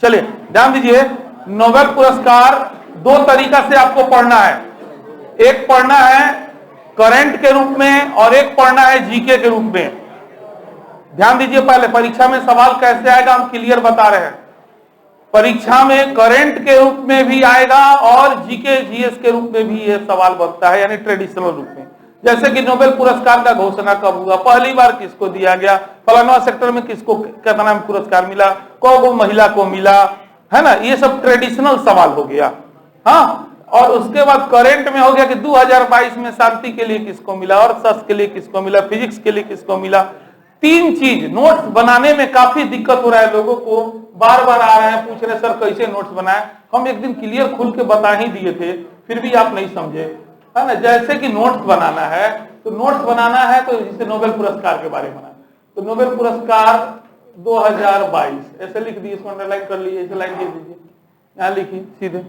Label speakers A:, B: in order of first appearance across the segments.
A: चलिए ध्यान दीजिए, नोबेल पुरस्कार दो तरीका से आपको पढ़ना है। एक पढ़ना है करंट के रूप में और एक पढ़ना है जीके के रूप में। ध्यान दीजिए, पहले परीक्षा में सवाल कैसे आएगा हम क्लियर बता रहे हैं। परीक्षा में करंट के रूप में भी आएगा और जीके जीएस के रूप में भी यह सवाल बनता है, यानी ट्रेडिशनल रूप में। जैसे कि नोबेल पुरस्कार का घोषणा कब हुआ, पहली बार किसको दिया गया, फलाना सेक्टर में किसको कितना पुरस्कार मिला, कौन महिला को मिला, है ना, ये सब ट्रेडिशनल सवाल हो गया। हाँ, और उसके बाद करंट में हो गया कि 2022 में शांति के लिए किसको मिला, और सस के लिए किसको मिला, फिजिक्स के लिए किसको मिला। तीन चीज नोट्स बनाने में काफी दिक्कत हो रहा है लोगों को, बार बार आ रहे हैं पूछ रहे सर कैसे नोट्स बनाए। हम एक दिन क्लियर खुल के बता ही दिए थे, फिर भी आप नहीं समझे, है ना। जैसे कि नोट्स बनाना है तो नोट्स बनाना है तो जिसे नोबेल पुरस्कार के बारे में बनाना, तो नोबेल पुरस्कार 2022 ऐसे लिख दिए, इसको अंडरलाइन कर लीजिए, ऐसे लाइन दे दीजिए, यहाँ लिखिए सीधे,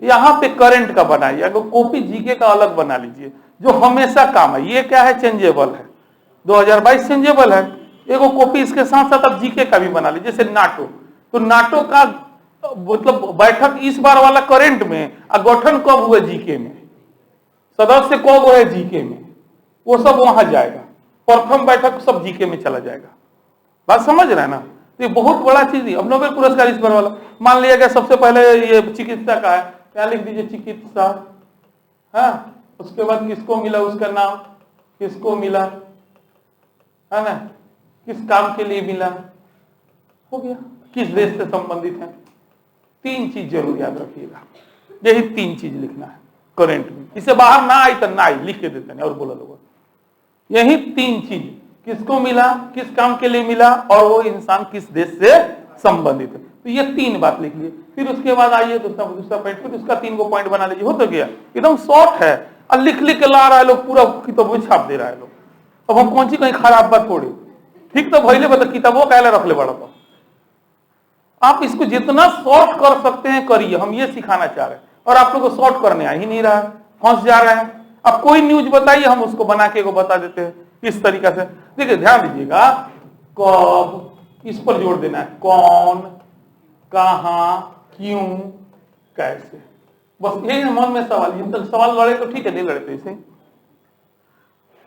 A: यहाँ पे करंट का बनाइए, अगर कॉपी जीके का अलग बना लीजिए जो हमेशा काम है। ये क्या है, चेंजेबल है, 2022 चेंजेबल है। एगो कॉपी इसके साथ साथ आप जीके का भी बना लीजिए, जैसे नाटो, तो नाटो का मतलब बैठक इस बार वाला करंट में, गठन कब हुआ जीके में, सदस्य कब हुए जीके में, वो सब वहां जाएगा। प्रथम बैठक सब जीके में चला जाएगा। बात समझ रहे हैं ना, तो ये बहुत बड़ा चीज है। अब नोबेल पुरस्कार इस बार वाला मान लिया गया, सबसे पहले ये चिकित्सा का है, क्या लिख दीजिए, चिकित्सा, हाँ, उसके बाद किसको मिला, उसका नाम किसको मिला, है ना, किस काम के लिए मिला, हो गया, किस देश से संबंधित है। तीन चीज जरूर याद रखिएगा, यही तीन चीज लिखना है करंट में। इसे बाहर ना आई तो ना आई, लिख के देते हैं और बोला लोग, यही तीन चीज, किसको मिला, किस काम के लिए मिला, और वो इंसान किस देश से संबंधित है। तो ये तीन बात लिख लीजिए। फिर उसके बाद आइए दूसरा पॉइंट, फिर उसका 3 को पॉइंट बना लीजिए, हो तो गया, एकदम शॉर्ट है। और लिख लिख के ला रहा है लोग, पूरा किताब छाप दे रहा है लोग। अब हम कौन सी कहीं खराब बात थोड़ी, ठीक तो भैले बता किताबों कहला रख ले बड़ा। तो आप इसको जितना शॉर्ट कर सकते हैं करिए, हम ये सिखाना चाह रहे हैं। और आप लोग को शॉर्ट करने आ ही नहीं रहा है, फंस जा रहे हैं। अब कोई न्यूज बताइए, हम उसको बना के बता देते हैं इस तरीका से। देखिए ध्यान दीजिएगा, कब, इस पर जोर देना है, कौन, कहां, क्यों, कैसे, बस यही मन में सवाल। जिन तक सवाल लड़े तो ठीक है, नहीं लड़े तो इसे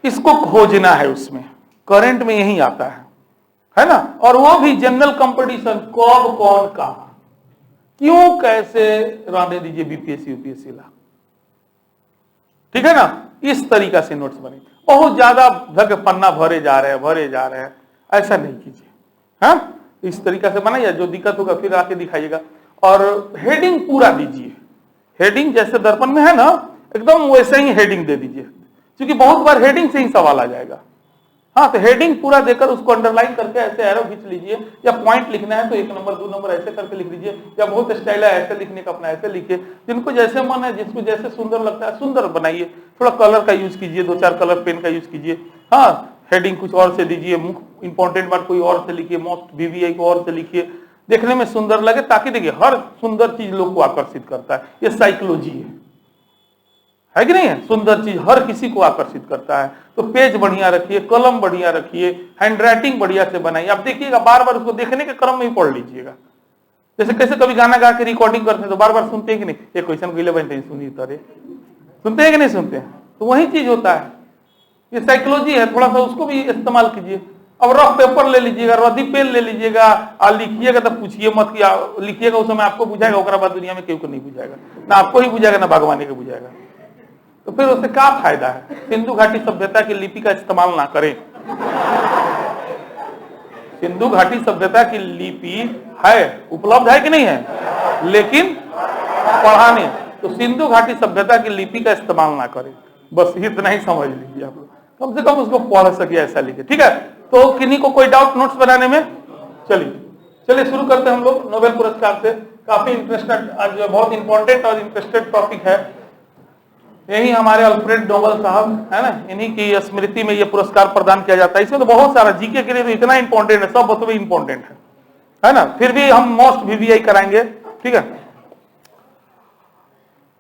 A: इसको खोजना है। उसमें करंट में यही आता है ना, और वो भी जनरल कंपटीशन, कब, कौन, कहां, क्यों, कैसे, रहने दीजिए बीपीएससी यूपीएससी ला, ठीक है ना। इस तरीका से नोट्स बने, बहुत ज्यादा पन्ना भरे जा रहे हैं, ऐसा नहीं कीजिए। हाँ, इस तरीका से बनाइए, जो दिक्कत होगा फिर आके दिखाइएगा। और हेडिंग पूरा दीजिए, हेडिंग जैसे दर्पण में है ना, एकदम वैसे ही हेडिंग दे दीजिए, क्योंकि बहुत बार हेडिंग से ही सवाल आ जाएगा। हाँ, तो हेडिंग पूरा देकर उसको अंडरलाइन करके ऐसे एरो खींच लीजिए, या पॉइंट लिखना है तो 1 नंबर 2 नंबर ऐसे करके लिख लीजिए, या बहुत स्टाइल है ऐसे लिखने का अपना ऐसे लिखिए, जिनको जैसे मन है, जिसको जैसे सुंदर लगता है सुंदर बनाइए। थोड़ा कलर का यूज कीजिए, 2-4 कलर पेन का यूज कीजिए। हाँ, हेडिंग कुछ और से दीजिए, इंपॉर्टेंट बात कोई और से लिखिए, मोस्ट वीवीआई को और से लिखिए, देखने में सुंदर लगे। ताकि देखिए हर सुंदर चीज लोग को आकर्षित करता है, ये साइकोलॉजी है कि नहीं है। सुंदर चीज हर किसी को आकर्षित करता है। तो पेज बढ़िया रखिए, कलम बढ़िया रखिए, हैंडराइटिंग बढ़िया से बनाइए। आप देखिएगा, बार बार उसको देखने के क्रम में ही पढ़ लीजिएगा। जैसे कैसे कभी गाना गा के रिकॉर्डिंग करते हैं तो बार बार सुनते हैं कि नहीं, ये क्वेश्चन गईले बनते हैं, सुनिए तो, अरे सुनते हैं कि नहीं सुनते हैं, तो वही चीज होता है, ये साइकोलॉजी है। थोड़ा सा उसको भी इस्तेमाल कीजिए। अब रफ पेपर ले लीजिएगा, रद्दी पेन ले लीजिएगा, और लिखिएगा तो पूछिए मत कि लिखिएगा, उस समय आपको बुझाएगा, उसके बाद दुनिया में केहू को नहीं बुझाएगा, ना आपको ही बुझाएगा ना भगवान को बुझाएगा। तो फिर उससे क्या फायदा है। सिंधु घाटी सभ्यता की लिपि का इस्तेमाल ना करें। सिंधु घाटी सभ्यता की लिपि है, उपलब्ध है कि नहीं है, लेकिन पढ़ाने, तो सिंधु घाटी सभ्यता की लिपि का इस्तेमाल ना करें। बस इतना ही समझ लीजिए आप लोग, कम से कम उसको पढ़ सके ऐसा लिखे, ठीक है। तो किन्हीं को कोई डाउट नोट्स बनाने में, चलिए शुरू करते हैं हम लोग नोबेल पुरस्कार से। काफी इंटरेस्टेड, आज बहुत इंपॉर्टेंट और इंटरेस्टेड टॉपिक है। यही हमारे अल्फ्रेड नोबेल साहब है ना, इन्हीं की स्मृति में ये पुरस्कार प्रदान किया जाता है। इसमें तो बहुत सारा, जीके के लिए तो इतना इंपॉर्टेंट है, सब बतवे इंपॉर्टेंट है ना। फिर भी हम मोस्ट वीवीआई कराएंगे, ठीक है।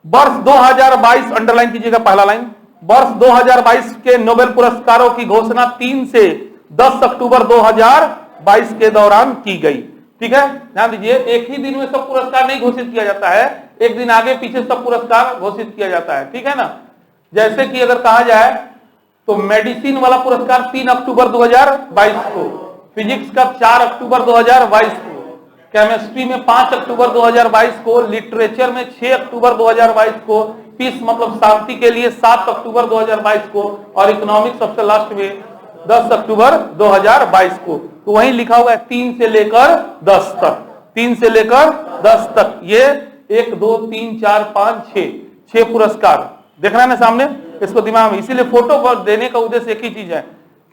A: वर्ष 2022 अंडरलाइन कीजिएगा, पहला लाइन, वर्ष 2022 के नोबेल पुरस्कारों की घोषणा 3 से 10 अक्टूबर 2022 के दौरान की गई। ठीक है, ध्यान दीजिए, एक ही दिन में सब पुरस्कार नहीं घोषित किया जाता है, एक दिन आगे पीछे सब पुरस्कार घोषित किया जाता है, ठीक है ना। जैसे कि अगर कहा जाए तो मेडिसिन वाला पुरस्कार 3 अक्टूबर 2022 को, फिजिक्स का 4 अक्टूबर 2022 को, केमिस्ट्री में 5 अक्टूबर 2022 को, लिटरेचर में 6 अक्टूबर 2022 को, पीस मतलब शांति के लिए 7 अक्टूबर 2022 को, और इकोनॉमिक्स सबसे लास्ट में 10 अक्टूबर 2022 को। तो वहीं लिखा हुआ है 3 से लेकर 10 तक, 3 से लेकर 10 तक, ये 1 2 3 4 5 6 पुरस्कार देख रहे हैं ना सामने, इसको दिमाग में, इसीलिए फोटो पर देने का उद्देश्य एक ही चीज है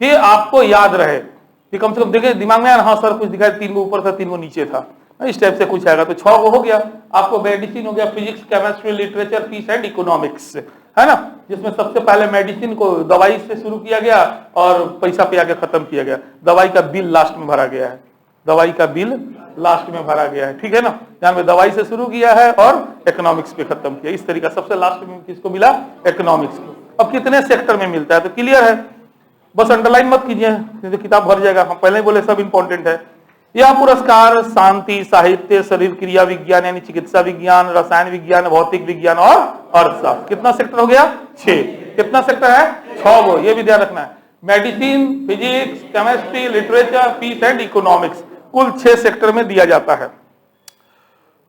A: कि आपको याद रहे कि कम से कम देखे दिमाग में, हाँ सर कुछ दिखाया 3 को ऊपर था 3 को नीचे था, इस टाइप से कुछ आएगा। तो 6 को हो गया आपको, मेडिसिन हो गया, physics, chemistry, literature, peace and economics, है ना, जिसमें सबसे पहले मेडिसिन को दवाई से शुरू किया गया और पैसा पे आके खत्म किया गया, दवाई का बिल लास्ट में भरा गया है, दवाई का बिल लास्ट में भरा गया है, ठीक है ना, जहां में दवाई से शुरू किया है और इकोनॉमिक्स पे खत्म किया, इस तरीका सबसे लास्ट में किसको मिला, इकोनॉमिक्स को। अब कितने सेक्टर में मिलता है तो क्लियर है, बस अंडरलाइन मत कीजिए, तो किताब भर जाएगा, हम पहले ही बोले सब इंपॉर्टेंट है। यह पुरस्कार शांति, साहित्य, शरीर क्रिया विज्ञान यानी चिकित्सा विज्ञान, रसायन विज्ञान, भौतिक विज्ञान और अर्थशास्त्र, कितना सेक्टर हो गया 6, कितना सेक्टर है 6 गो, ये भी ध्यान रखना है, medicine, physics, chemistry, literature, peace and economics, कुल 6 सेक्टर में दिया जाता है।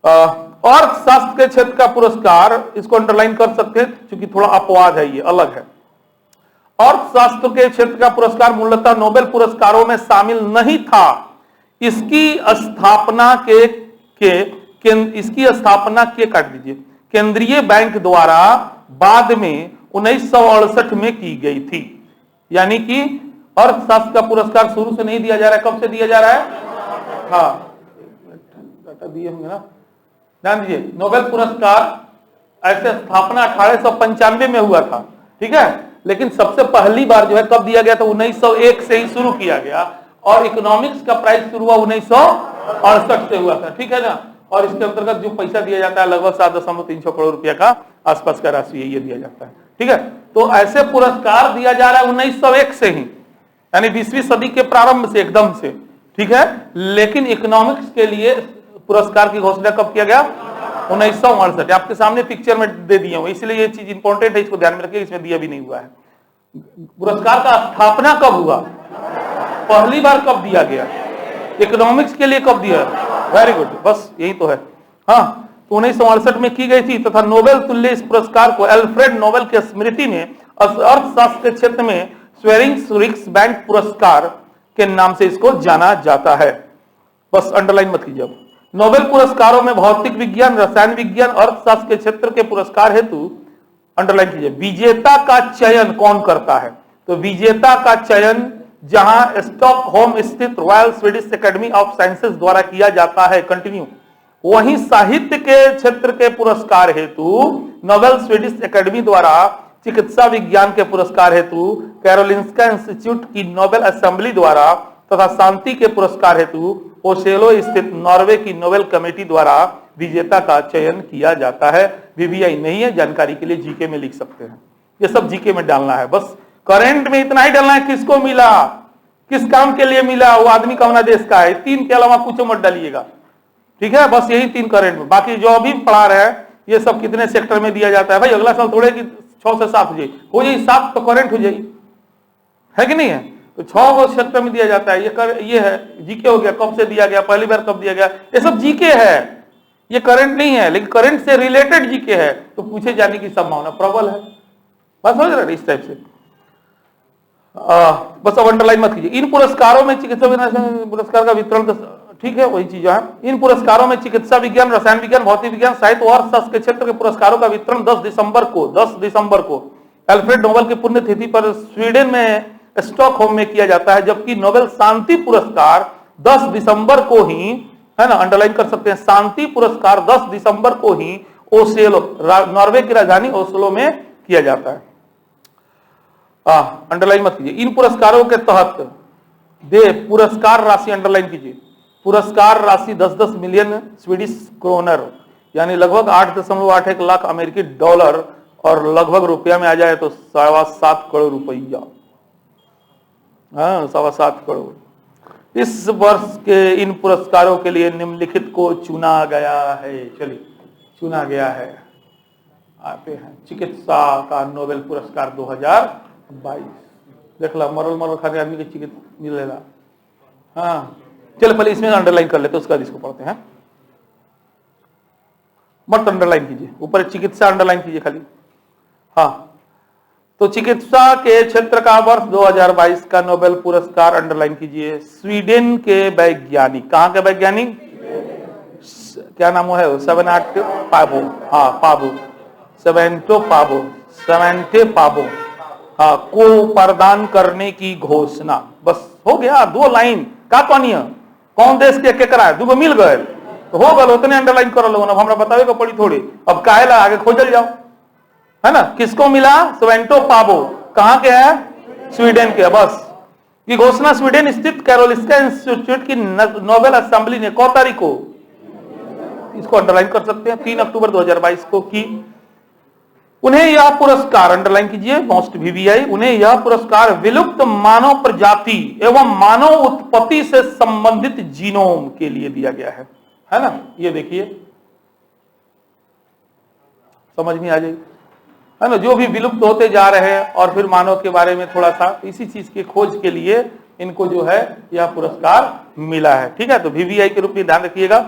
A: अर्थशास्त्र के क्षेत्र का पुरस्कार, इसको अंडरलाइन कर सकते हैं क्योंकि थोड़ा अपवाद है, ये अलग है। अर्थशास्त्र के क्षेत्र का पुरस्कार मूलतः नोबेल पुरस्कारों में शामिल नहीं था, इसकी स्थापना के काट दीजिए केंद्रीय बैंक द्वारा बाद में 1968 में की गई थी, यानी कि अर्थशास्त्र का पुरस्कार शुरू से नहीं दिया जा रहा है, कब से दिया जा रहा है, हाँ डाटा दिए होंगे ना, ध्यान दीजिए, नोबेल पुरस्कार ऐसे स्थापना 1895 में हुआ था, ठीक है, लेकिन सबसे पहली बार जो है कब दिया गया था, 1901 से ही शुरू किया गया, और इकोनॉमिक्स का प्राइस शुरू हुआ 1968 से हुआ था, ठीक है ना, और इसके अंतर्गत जो पैसा दिया जाता है लगभग 7.3 करोड़ रुपया का आसपास का राशि ये दिया जाता है, ठीक है। तो ऐसे पुरस्कार दिया जा रहा है 1901 से ही, यानी 20वीं सदी के प्रारंभ से एकदम से, ठीक है, लेकिन इकोनॉमिक्स के लिए पुरस्कार की घोषणा कब किया गया, 1968, आपके सामने पिक्चर में दे दिए हुए, इसलिए ये चीज इंपॉर्टेंट है, इसको ध्यान में रखिए, इसमें दिया भी नहीं हुआ है। पुरस्कार का स्थापना कब हुआ, पहली बार कब दिया गया, इकोनॉमिक्स के लिए कब दिया, वेरी गुड, बस यही तो है, हाँ, तो 1968 में की गई थी, तथा नोबेल तुल्य इस पुरस्कार को एल्फ्रेड नोबेल की स्मृति में अर्थशास्त्र के क्षेत्र में स्वेरिंग्स रिक्स बैंक पुरस्कार के नाम से इसको जाना जाता है, बस अंडरलाइन मत कीजिए। नोबेल पुरस्कारों में भौतिक विज्ञान, रसायन विज्ञान, अर्थशास्त्र के क्षेत्र के पुरस्कार हेतु अंडरलाइन कीजिए, विजेता का चयन कौन करता है, तो विजेता का चयन जहां स्टॉकहोम स्थित royal Swedish academy of sciences द्वारा किया जाता है, कंटिन्यू, वहीं साहित्य के क्षेत्र के पुरस्कार हेतु नोबेल स्वीडिश एकेडमी द्वारा चिकित्सा विज्ञान के पुरस्कार हेतु कैरोलिंस्का इंस्टीट्यूट की नोबेल असेंबली द्वारा तथा शांति के पुरस्कार हेतु ओसेलो स्थित नॉर्वे की नोबेल कमेटी द्वारा विजेता का चयन किया जाता है। वीवीआई नहीं है, जानकारी के लिए जीके में लिख सकते हैं, ये सब जीके में डालना है, बस करंट में इतना ही डालना है, किसको मिला, किस काम के लिए मिला, वो आदमी कौन देश का है, 3 के अलावा कुछ मत डालिएगा, ठीक है, बस यही 3 करंट में, बाकी जो अभी पढ़ा रहे हैं ये सब कितने सेक्टर में दिया जाता है, भाई अगला साल थोड़े कि 6 से 7 हो जाए 7 तो करंट हो जाए, है कि नहीं है, तो 6 सेक्टर में दिया जाता है, ये है जीके हो गया, कब से दिया गया, पहली बार कब दिया गया, ये सब जीके है, ये करंट नहीं है, लेकिन करंट से रिलेटेड जीके है, तो पूछे जाने की संभावना प्रबल है, बस समझ रहे इस टाइप से। बस अब अंडरलाइन मत कीजिए। इन पुरस्कारों में चिकित्सा पुरस्कार का वितरण, ठीक है वही चीज है, इन पुरस्कारों में चिकित्सा विज्ञान, रसायन विज्ञान, भौतिक विज्ञान, साहित्य और अर्थशास्त्र के क्षेत्र के पुरस्कारों का वितरण 10 दिसंबर को एल्फ्रेड नोबेल की पुण्यतिथि पर स्वीडन में स्टॉकहोम में किया जाता है, जबकि नोबेल शांति पुरस्कार 10 दिसंबर को ही, है ना, अंडरलाइन कर सकते हैं, शांति पुरस्कार 10 दिसंबर को ही ओसेलो, नॉर्वे की राजधानी ओस्लो में किया जाता है। अंडरलाइन मत कीजिए। इन पुरस्कारों के तहत दे पुरस्कार राशि अंडरलाइन कीजिए, पुरस्कार राशि 10-10 मिलियन स्वीडिश क्रोनर, यानी लगभग 8.81 लाख अमेरिकी डॉलर, और लगभग रुपया में आ जाए तो 7.25 करोड़ रुपया, हाँ 7.25 करोड़। इस वर्ष के इन पुरस्कारों के लिए निम्नलिखित को चुना गया है। चलिए, चुना गया है, आते हैं। चिकित्सा का नोबेल पुरस्कार 2022 देख ला, मरल खाने आदमी के चिकित्सा मिलेगा। हाँ, चलो पहले इसमें अंडरलाइन कर लेते, उसका इसको पढ़ते हैं। मत अंडरलाइन कीजिए, ऊपर चिकित्सा अंडरलाइन कीजिए खाली। हाँ, तो चिकित्सा के क्षेत्र का वर्ष 2022 का नोबेल पुरस्कार अंडरलाइन कीजिए। स्वीडन के वैज्ञानिक, कहां के वैज्ञानिक, क्या नाम है, सेवेंटे पाबो, हाँ पाबो, सेवेंटे पाबो, हाँ, को प्रदान करने की घोषणा। बस हो गया, 2 लाइन का कहानी है, कौन देश के करा है, 2 मिल गए तो हो गल, उतने अंडरलाइन कर लो। अब हमरा बतावे को पड़ी थोड़ी, अब काहे ला आगे खोजल जाओ, है ना। किसको मिला, स्वेंटो पाबो, कहां के है, स्वीडन के। बस ये घोषणा स्वीडन स्थित कैरोलिस्का इंस्टीट्यूट की नोबेल असेंबली ने कौ तारीख को, इसको अंडरलाइन कर सकते हैं, 3 अक्टूबर 2022 को की। उन्हें यह पुरस्कार, अंडरलाइन कीजिए, मोस्ट वीवीआई, उन्हें यह पुरस्कार विलुप्त मानव प्रजाति एवं मानव उत्पत्ति से संबंधित जीनोम के लिए दिया गया है ना। ये देखिए, समझ में आ जाएगी, है ना। जो भी विलुप्त होते जा रहे हैं और फिर मानव के बारे में थोड़ा सा इसी चीज की खोज के लिए इनको जो है यह पुरस्कार मिला है। ठीक है, तो वीवीआई के रूप में ध्यान रखिएगा,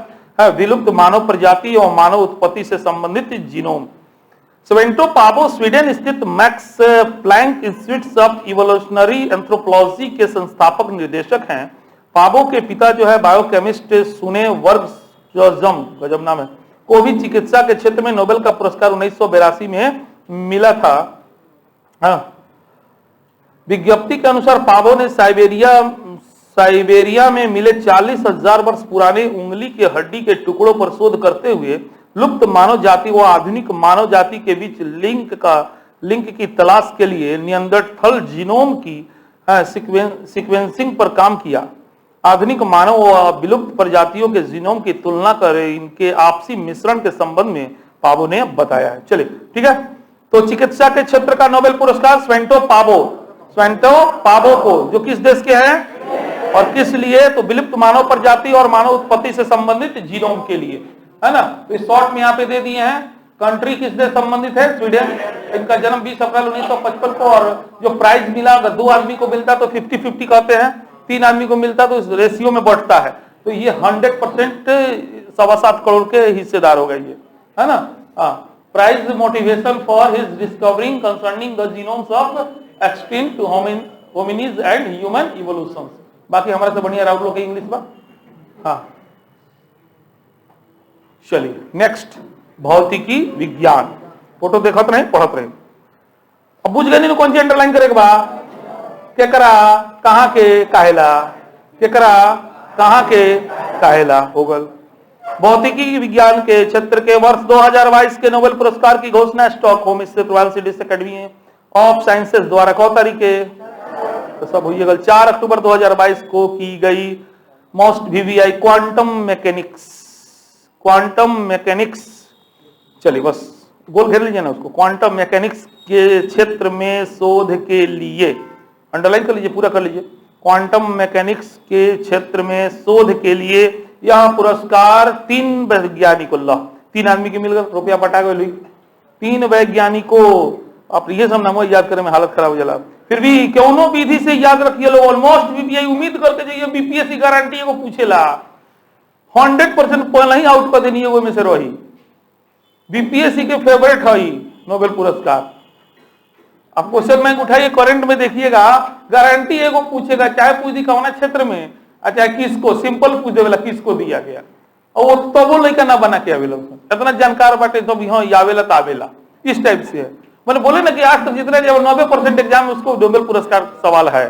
A: विलुप्त मानव प्रजाति और मानव उत्पत्ति से संबंधित जीनोम। स्वेंटो पाबो स्वीडन स्थित Max Planck Institute of Evolutionary Anthropology के संस्थापक निर्देशक हैं। पाबो के पिता जो है बायोकेमिस्ट सुने वर्गजम, गजब नाम है, को भी चिकित्सा के क्षेत्र में नोबेल का पुरस्कार 1982 में मिला था। हाँ, विज्ञप्ति के अनुसार पाबो ने साइबेरिया में मिले 40,000 वर्ष पुराने उंगली के हड्डी के टुकड़ों पर शोध करते हुए लुप्त मानव जाति व आधुनिक मानव जाति के बीच लिंक की तलाश के लिए नियंदरथल जीनोम की सीक्वेंसिंग पर काम किया। आधुनिक मानव व विलुप्त प्रजातियों के जीनोम की तुलना कर इनके आपसी मिश्रण के संबंध में पाबो ने बताया है। चलिए, ठीक है, तो चिकित्सा के क्षेत्र का नोबेल पुरस्कार स्वेंटो पाबो को, जो किस देश के हैं और किस लिए, तो विलुप्त मानव प्रजाति और मानव उत्पत्ति से संबंधित जीनोम के लिए, है ना। तो इस शॉर्ट में यहाँ पे दे दिए हैं, कंट्री किस देश संबंधित है, स्वीडन। इनका जन्म 20 अप्रैल 1955 को, और जो प्राइज मिला अगर 2 आदमी को मिलता तो 50-50 कहते हैं, 3 आदमी को मिलता तो इस रेशियो में बढ़ता है। तो ये 100% 7.25 करोड़ के हिस्सेदार हो गए ये, है ना। Prize motivation for his discovering concerning the genomes of extinct hominids and human evolution. बाकी हमारे से बढ़िया राउत लोग के इंग्लिश में। हाँ, चलिए नेक्स्ट, भौतिकी विज्ञान। फोटो देखत रहे, पढ़त रहे। अब बुझ गए कौन सी अंडरलाइन करे बा, केकरा कहां के काहेला, केकरा कहां के काहेला हो गल। भौतिकी विज्ञान के क्षेत्र के वर्ष 2022 के नोबेल पुरस्कार की घोषणा स्टॉकहोम स्थित royal Swedish academy of sciences द्वारा कौ तारीख के, तो सब हुई गल 4 अक्टूबर 2022 को की गई। मोस्ट वीवीआई क्वांटम मैकेनिक्स, चलिए बस गोल घेर लीजिए ना उसको, क्वांटम मैकेनिक्स के क्षेत्र में शोध के लिए, अंडरलाइन कर लीजिए, पूरा कर लीजिए। क्वांटम मैकेनिक्स के क्षेत्र में शोध के लिए यह पुरस्कार 3 वैज्ञानिकों, 3 आदमी के मिलकर रुपया बटा गए, 3 वैज्ञानिकों। आप ये सब नाम याद करें में हालत खराब हो जाला। फिर भी क्यों विधि से याद रखिए लोग, ऑलमोस्ट वीपीआई उम्मीद करके जाइए, बीपीएससी गारंटी को पूछेला 100% पहले ही आउट कर देनी है, वो में से रही। बीपीएससी के फेवरेट है नोबेल पुरस्कार। आप क्वेश्चन बैंक उठाइए, करंट में देखिएगा, गारंटी एगो पूछेगा, चाहे पूछ दी कौन क्षेत्र में, चाहे किसको, सिंपल पूछ देवेला किसको दिया गया, और वो तबो लड़का ना बना के आवेला, इतना जानकार बाटे तो भी हाँ आवेला तो आवेला, इस टाइप से है। मैंने बोले ना कि आज तक जितने 90% एग्जाम में उसको नोबेल पुरस्कार सवाल है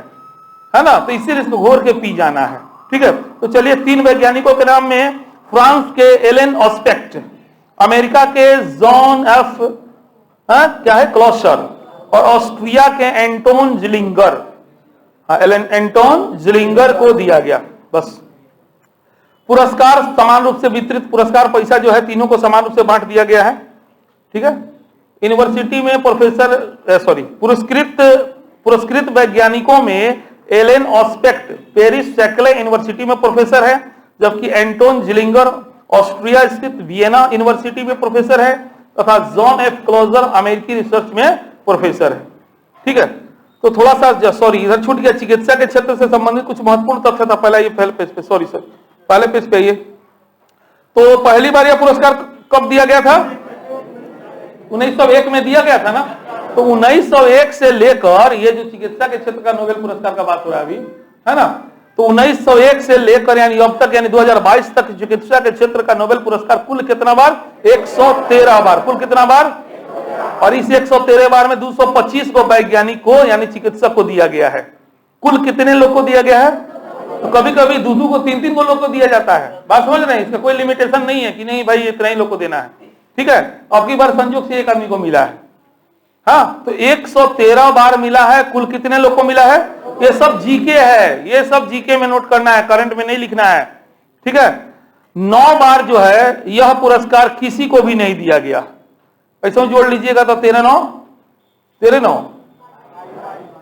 A: ना, तो इसीलिए इसको घोर के पी जाना है। ठीक है, तो चलिए 3 वैज्ञानिकों के नाम में, फ्रांस के एलन ऑस्पेक्ट, अमेरिका के जॉन एफ क्या है क्लॉसर, और ऑस्ट्रिया के एंटोन जिलिंगर, एंटोन जिलिंगर को दिया गया। बस पुरस्कार समान रूप से वितरित, पुरस्कार पैसा जो है तीनों को समान रूप से बांट दिया गया है। ठीक है, यूनिवर्सिटी में पुरस्कृत वैज्ञानिकों में एलेन ऑस्पेक्ट पेरिस सैकले यूनिवर्सिटी में प्रोफेसर है, जबकि एंटोन जिलिंगर ऑस्ट्रिया स्थित वियना यूनिवर्सिटी में प्रोफेसर है, तथा जॉन एफ क्लोजर अमेरिकी रिसर्च में प्रोफेसर है। ठीक है, तो थोड़ा सा सॉरी इधर छूट गया, चिकित्सा के क्षेत्र से संबंधित कुछ महत्वपूर्ण तथ्य था। पहला ये पहले पेज पे, सॉरी सर पहले पेज पे आइए। तो पहली बार यह पुरस्कार कब दिया गया था? 1901 में दिया गया था ना। तो 1901 से लेकर ये जो चिकित्सा के क्षेत्र का नोबेल पुरस्कार का बात हो रहा है अभी, है ना, तो 1901 से लेकर यानी अब तक यानी 2022 तक चिकित्सा के क्षेत्र का नोबेल पुरस्कार कुल कितना बार? 113 बार। कुल कितना बार? और इस 113 बार में 225 को वैज्ञानिक को यानी चिकित्सक को दिया गया है। कुल कितने लोग को दिया गया है? तो कभी कभी दो को तीन को लोग को दिया जाता है। बात समझ रहे हैं? इसका कोई लिमिटेशन नहीं है कि नहीं भाई इतना ही लोग को देना है। ठीक है, अब की बार संयोग से एक आदमी को मिला है। हाँ, तो 113 बार मिला है। कुल कितने लोग को मिला है? ये सब जीके है, ये सब जीके में नोट करना है, करंट में नहीं लिखना है। ठीक है, 9 बार जो है यह पुरस्कार किसी को भी नहीं दिया गया। ऐसा जोड़ लीजिएगा तो 13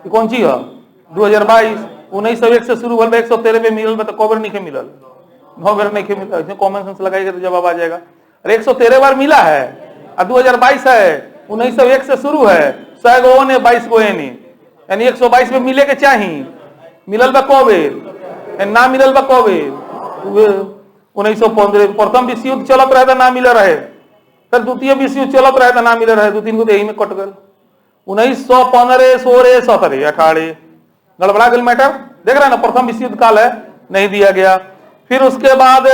A: कौन सी है? 2022 1901 से शुरू हुआ 113 पे मिलल, तो कबर नहीं मिलल, 9 बार नहीं मिला। इसमें कॉमन सेंस लगाएगा तो जवाब आ जाएगा। अरे 113 बार मिला है और 2022 है, 1901 से शुरू है, 100 गो ने 22 गो एनी, यानी 122 में मिले के चाहिए। मिलल बा कबे ना मिलल बा कबे? 1915 प्रथम विश्व युद्ध चलत रहे ना मिल रहे, फिर द्वितीय विश्व युद्ध चलत रहे ना मिल रहे, 2-3 गो यही में कट गए। 1915 16 17 18 गड़बड़ा गल मैटर। देख रहे हैं ना, प्रथम विश्व युद्ध काल है, नहीं दिया गया। फिर उसके बाद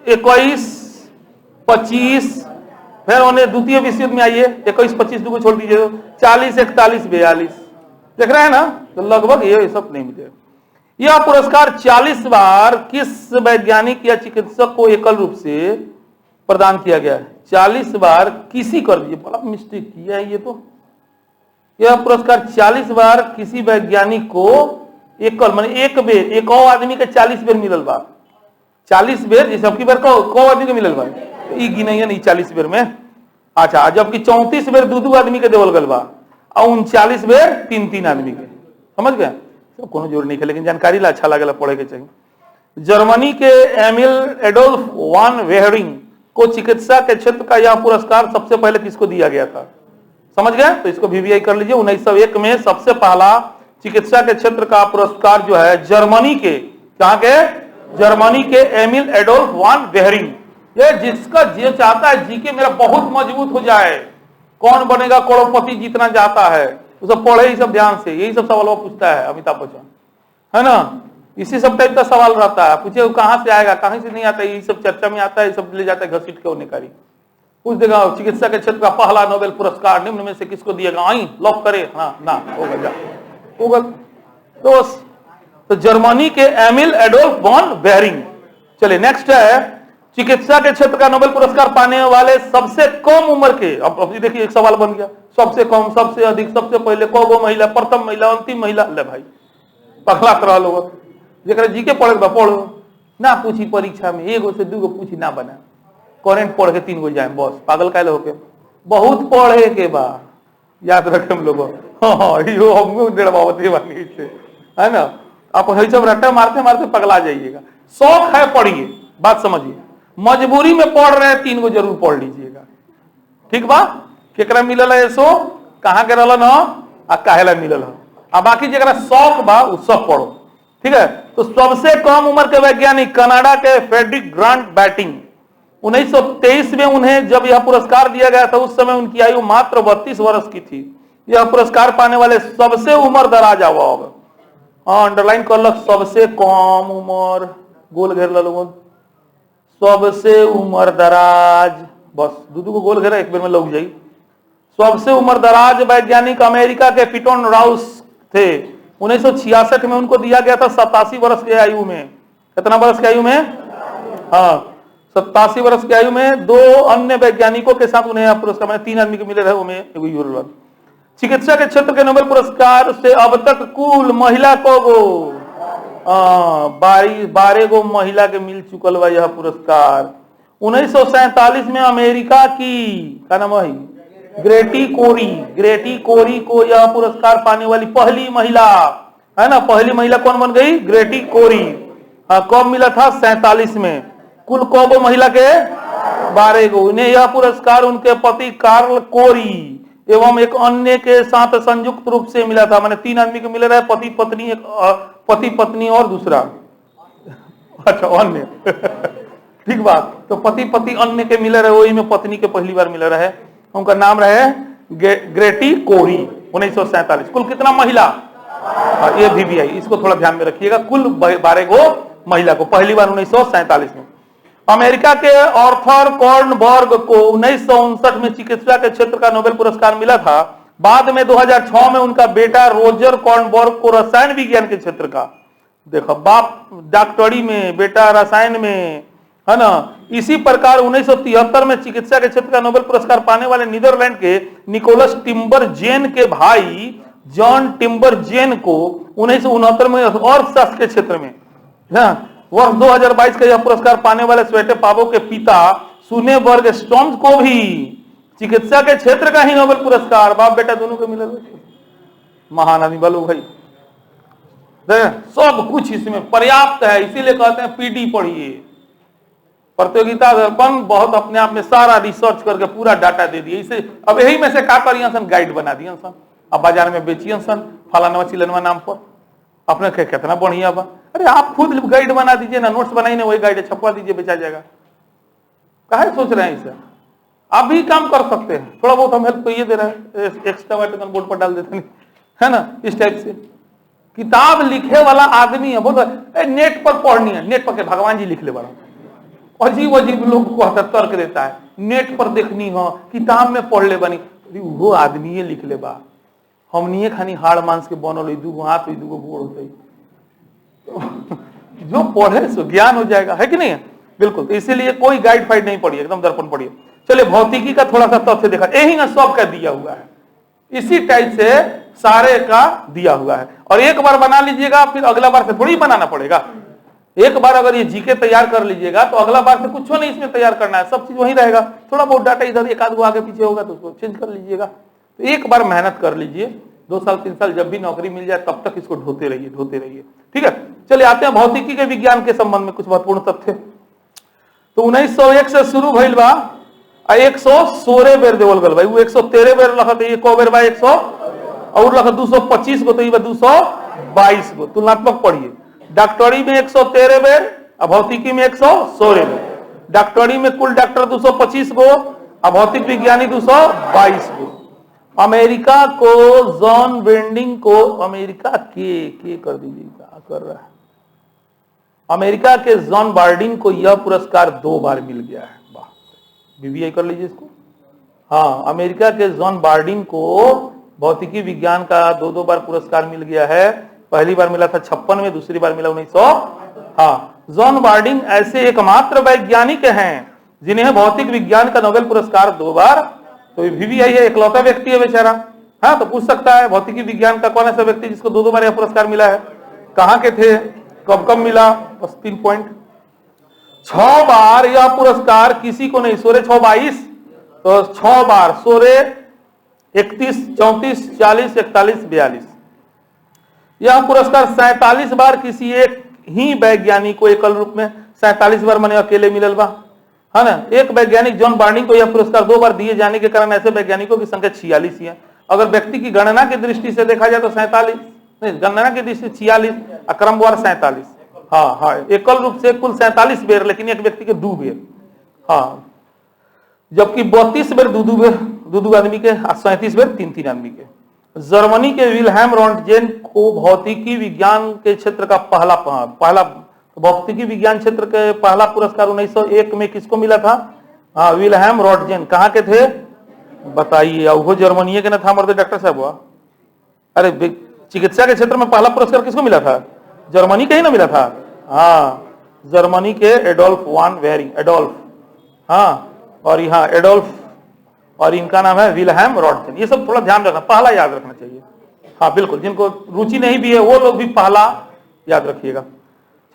A: 21 25 फिर उन्हें द्वितीय विश्व युद्ध में आइए, 21 25 को छोड़ दीजिए, 40 41 42 देख रहे हैं ना, तो लगभग ये सब नहीं मिले। यह पुरस्कार 40 बार किस वैज्ञानिक या चिकित्सक को एकल रूप से प्रदान किया गया है? 40 बार किसी कर दीजिए, बड़ा मिस्टेक किया है ये तो। यह पुरस्कार 40 बार किसी वैज्ञानिक को एकल माने एक बेर, एक और आदमी के 40 बेर मिलल बा। 40 बेर जैसे सबकी बार को आदमी के मिलल बा, ई गिनैया नहीं 40 बेर में। अच्छा, जबकि 34 बेर 2 आदमी के देवल गल बा और 39 बेर 3 आदमी के। समझ गए? सब कोनो जोड़ नहीं है, लेकिन जानकारी ला अच्छा लगेला, पढ़े के चाहिए। जर्मनी के एमिल एडोल्फ वान वेहरिंग को चिकित्सा के क्षेत्र का यह पुरस्कार सबसे पहले किसको दिया गया था? समझ गए? तो इसको वीवीआई कर लीजिए। 1901 में सबसे पहला चिकित्सा के क्षेत्र का पुरस्कार जो है जर्मनी के, कहां के? जर्मनी के एमिल एडोल्फ वान वेहरिंग। ये जिसका जो चाहता है जीके मेरा बहुत मजबूत हो जाए, कौन बनेगा करोड़पति जीतना चाहता है, तो सब पढ़े ही सब ध्यान से, यही सब सवाल वो पूछता है अमिताभ बच्चन, है ना। इसी सब टाइप का सवाल रहता है, पूछे कहां से आएगा, कहां से नहीं आता, यही सब चर्चा में आता है, सब ले जाता है घसीट के उन्हें पूछ देगा। चिकित्सा के क्षेत्र का पहला नोबेल पुरस्कार निम्न में से किसको दिएगा? आई लॉक करे, हाँ ना होगा तो जर्मनी के एमिल एडोल्फ वॉन वेहरिंग। चलिए नेक्स्ट है चिकित्सा के क्षेत्र का नोबेल पुरस्कार पाने वाले सबसे कम उम्र के। अब देखिए एक सवाल बन गया, सबसे कम, सबसे अधिक, सबसे पहले कौगो महिला, प्रथम महिला, अंतिम महिला। ले भाई पगला तरह लोग जरा जी के पढ़े पढ़ो ना, पूछी परीक्षा में 1 से 2 पूछी ना बना, करेंट पढ़ के 3 जाए बस, पागल काहे होके बहुत पढ़े के बाद याद रखे हम लोग। है ना, आप सब रट्टा मारते मारते पगला जाइएगा। शौक है पढ़िए, बात समझिए, मजबूरी में पढ़ रहे 3 जरूर पढ़ लीजिएगा। ठीक बा? केकरा मिलल है सो, कहाँ के रहलन हो आ काहेला मिलल हो, आ बाकी जरा शौक बा उ सब पढ़ो। ठीक है, तो सबसे कम उम्र के वैज्ञानिक कनाडा के फ्रेडरिक ग्रांट बैटिंग। 1923 में उन्हें जब यह पुरस्कार दिया गया था उस समय उनकी आयु मात्र 32 वर्ष की थी। यह पुरस्कार पाने वाले सबसे उम्र दराज अवार्ड, अंडरलाइन कर लो, सबसे कम उम्र, गोल घेर लो, सबसे उम्र दराज, बस 2 को गोल घेरा एक बार में लग जाई। सबसे उम्र दराज वैज्ञानिक अमेरिका के पिटोन राउस थे। 1966 में उनको दिया गया था 87 वर्ष की आयु में। कितना वर्ष की आयु में? हाँ 87 वर्ष की आयु में। 2 अन्य वैज्ञानिकों के साथ उन्हें पुरस्कार मैंने 3 आदमी के मिले रहे। चिकित्सा के क्षेत्र के नोबेल पुरस्कार से अब तक कुल महिला को 12 गो महिला के मिल चुकल बा यह पुरस्कार। 1947 में अमेरिका की क्या नाम है ग्रेटी कोरी को यह पुरस्कार पाने वाली पहली महिला है ना। पहली महिला कौन बन गई? ग्रेटी कोरी। हाँ, कब मिला था? 47 में। कुल कौगो महिला के? 12 गो। इन्हें यह पुरस्कार उनके पति कार्ल कोरी एवं एक अन्य के साथ संयुक्त रूप से मिला था। माने 3 आदमी को मिले रहे, पति पत्नी, पति पत्नी और दूसरा अच्छा अन्य ठीक बात। तो पति पति अन्य के मिले रहे, वही में पत्नी के पहली बार मिले रहे। उनका नाम रहे ग्रेटी कोरी। 1947। कुल कितना महिला? ये VVI, इसको थोड़ा ध्यान में रखिएगा। कुल 12 गो महिला को पहली बार 1947 में। अमेरिका के आर्थर कॉर्नबर्ग को 1959 में चिकित्सा के क्षेत्र का नोबेल पुरस्कार मिला था। बाद में 2006 में उनका बेटा रोजर कॉर्नबर्ग को रसायन विज्ञान के क्षेत्र का, देखो बाप डॉक्टरी में, बेटा रसायन में, है ना। इसी प्रकार 1973 में चिकित्सा के क्षेत्र का नोबेल पुरस्कार पाने वाले नीदरलैंड के निकोलस टिम्बरजेन के भाई जॉन टिम्बरजेन को 1969 में अर्थशास्त्र के क्षेत्र में, वर्ष 2022 का यह पुरस्कार पाने वाले स्वेटे पावो के पिता सुनेबर्ग स्टॉम्स को भी चिकित्सा के क्षेत्र का ही नोबेल पुरस्कार, बाप बेटा दोनों को मिला। महान आदमी बोलो भाई, सब कुछ इसमें पर्याप्त है। इसीलिए कहते हैं पीडी पढ़िए। प्रतियोगिता दर्पण बहुत अपने आप में सारा रिसर्च करके पूरा डाटा दे दिए। इसे अब यही में से का करिए सन, गाइड बना दिए सन, अब बाजार में बेचिए सन फलाना चिलनवा नाम पर। अपने कितना बढ़िया बा। अरे आप खुद गाइड बना दीजिए ना, नोट्स बनाइए ना, वही गाइड छपवा दीजिए, बेचा जाएगा। काहे सोच रहे हैं इसे? आप भी काम कर सकते हैं। थोड़ा बहुत हम हेल्प तो ये दे रहे हैं, एक्स्ट्रा वाइटन बोर्ड पर डाल देते हैं, है ना। इस टाइप से किताब लिखे वाला आदमी है, बहुत नेट पर पढ़नी है, नेट पर के भगवान जी लिख ले बड़ा अजीब अजीब लोग को तर्क देता है। नेट पर देखनी हो, किताब में पढ़ ले बनी, वो आदमी लिख ले बा। हमनी खानी हाड़ मांस के बनल, 2 हाथ 2 गोड़ होते, जो पढ़े सो ज्ञान हो जाएगा, है कि नहीं? बिल्कुल। तो इसीलिए कोई गाइड फाइड नहीं पढ़िए, एकदम दर्पण पढ़िए। चलिए भौतिकी का थोड़ा सा तथ्य देखा, यही ना सब का दिया हुआ है, इसी टाइप से सारे का दिया हुआ है। और एक बार बना लीजिएगा, फिर अगला बार से थोड़ी बनाना पड़ेगा। एक बार अगर ये जीके तैयार कर लीजिएगा तो अगला बार से कुछ नहीं इसमें तैयार करना है, सब चीज वही रहेगा। थोड़ा बहुत डाटा इधर एक आध गो आगे पीछे होगा तो उसको चेंज कर लीजिएगा। तो एक बार मेहनत कर लीजिए, 2 साल 3 साल जब भी नौकरी मिल जाए तब तक इसको ढोते रहिए, ढोते रहिए। ठीक है, चलिए आते हैं भौतिकी के विज्ञान के संबंध में कुछ महत्वपूर्ण तथ्य। तो 1901 से शुरू भइल बा, 116 बेर देवल गल भाई। वो 113 बेर लखत, ये को बेर बा 100 और लखत 225 गो, तो ये 222 गो। तुलनात्मक पढ़िए, डॉक्टरी में 113 बेर, भौतिकी में 116 बेर। डॉक्टरी में कुल डॉक्टर 225 गो, भौतिक विज्ञानी 222 गो। अमेरिका को जॉन बेंडिंग को, अमेरिका के कर दीजिए, क्या कर रहा है? अमेरिका के जॉन बार्डिंग को यह पुरस्कार 2 बार मिल गया है। वाह, VVI कर लीजिए इसको। हाँ, अमेरिका के जॉन बार्डिंग को भौतिकी विज्ञान का 2 बार पुरस्कार मिल गया है। पहली बार मिला था 56 में, दूसरी बार मिला 1900। हाँ, जॉन बार्डिंग ऐसे एकमात्र वैज्ञानिक हैं जिन्हें भौतिक विज्ञान का नोबेल पुरस्कार 2 बार, तो VVI है, एकलौता व्यक्ति है बेचारा। हाँ, तो पूछ सकता है भौतिकी विज्ञान का कौन ऐसा व्यक्ति जिसको 2 बार यह पुरस्कार मिला है? कहां के थे, कब कब मिला? बस 3 पॉइंट। 6 बार यह पुरस्कार किसी को नहीं, 16 6 22, तो 6 बार 16 31 34 40 41 42। यह पुरस्कार 47 बार किसी एक ही वैज्ञानिक को एकल रूप में, 47 बार माने अकेले मिलल बा, है ना। एक वैज्ञानिक जॉन बार्डिंग को यह पुरस्कार 2 बार दिए जाने के कारण ऐसे वैज्ञानिकों की संख्या 46 ही है। अगर व्यक्ति की गणना की दृष्टि से देखा जाए तो 47 नहीं, गणना की दृष्टि 46, क्रमवार 47। हाँ हाँ, एकल रूप से कुल 47 बेर, लेकिन एक व्यक्ति के 2 बेर। हाँ, जबकि 32 बेर 2 आदमी के, 37 बेर 3 आदमी के। जर्मनी के विल्हेम रॉन्टजेन को भौतिकी विज्ञान के क्षेत्र का पहला भौतिकी विज्ञान क्षेत्र के पहला पुरस्कार 1901 में किसको मिला था? हाँ, विल्हेम रॉन्टजेन। कहाँ के थे बताइए? वो जर्मनी के ना था मर्द डॉक्टर साहब। हुआ अरे, चिकित्सा के क्षेत्र में पहला पुरस्कार किसको मिला था? जर्मनी के ही ना मिला था। हाँ, जर्मनी के एडोल्फ वान वेरिंग, एडोल्फ। हाँ, और यहाँ एडोल्फ, और इनका नाम है विल्हेम रॉन्टजेन। ये सब थोड़ा ध्यान रखना, पहला याद रखना चाहिए। हाँ बिल्कुल, जिनको रुचि नहीं भी है वो लोग भी पहला याद रखिएगा।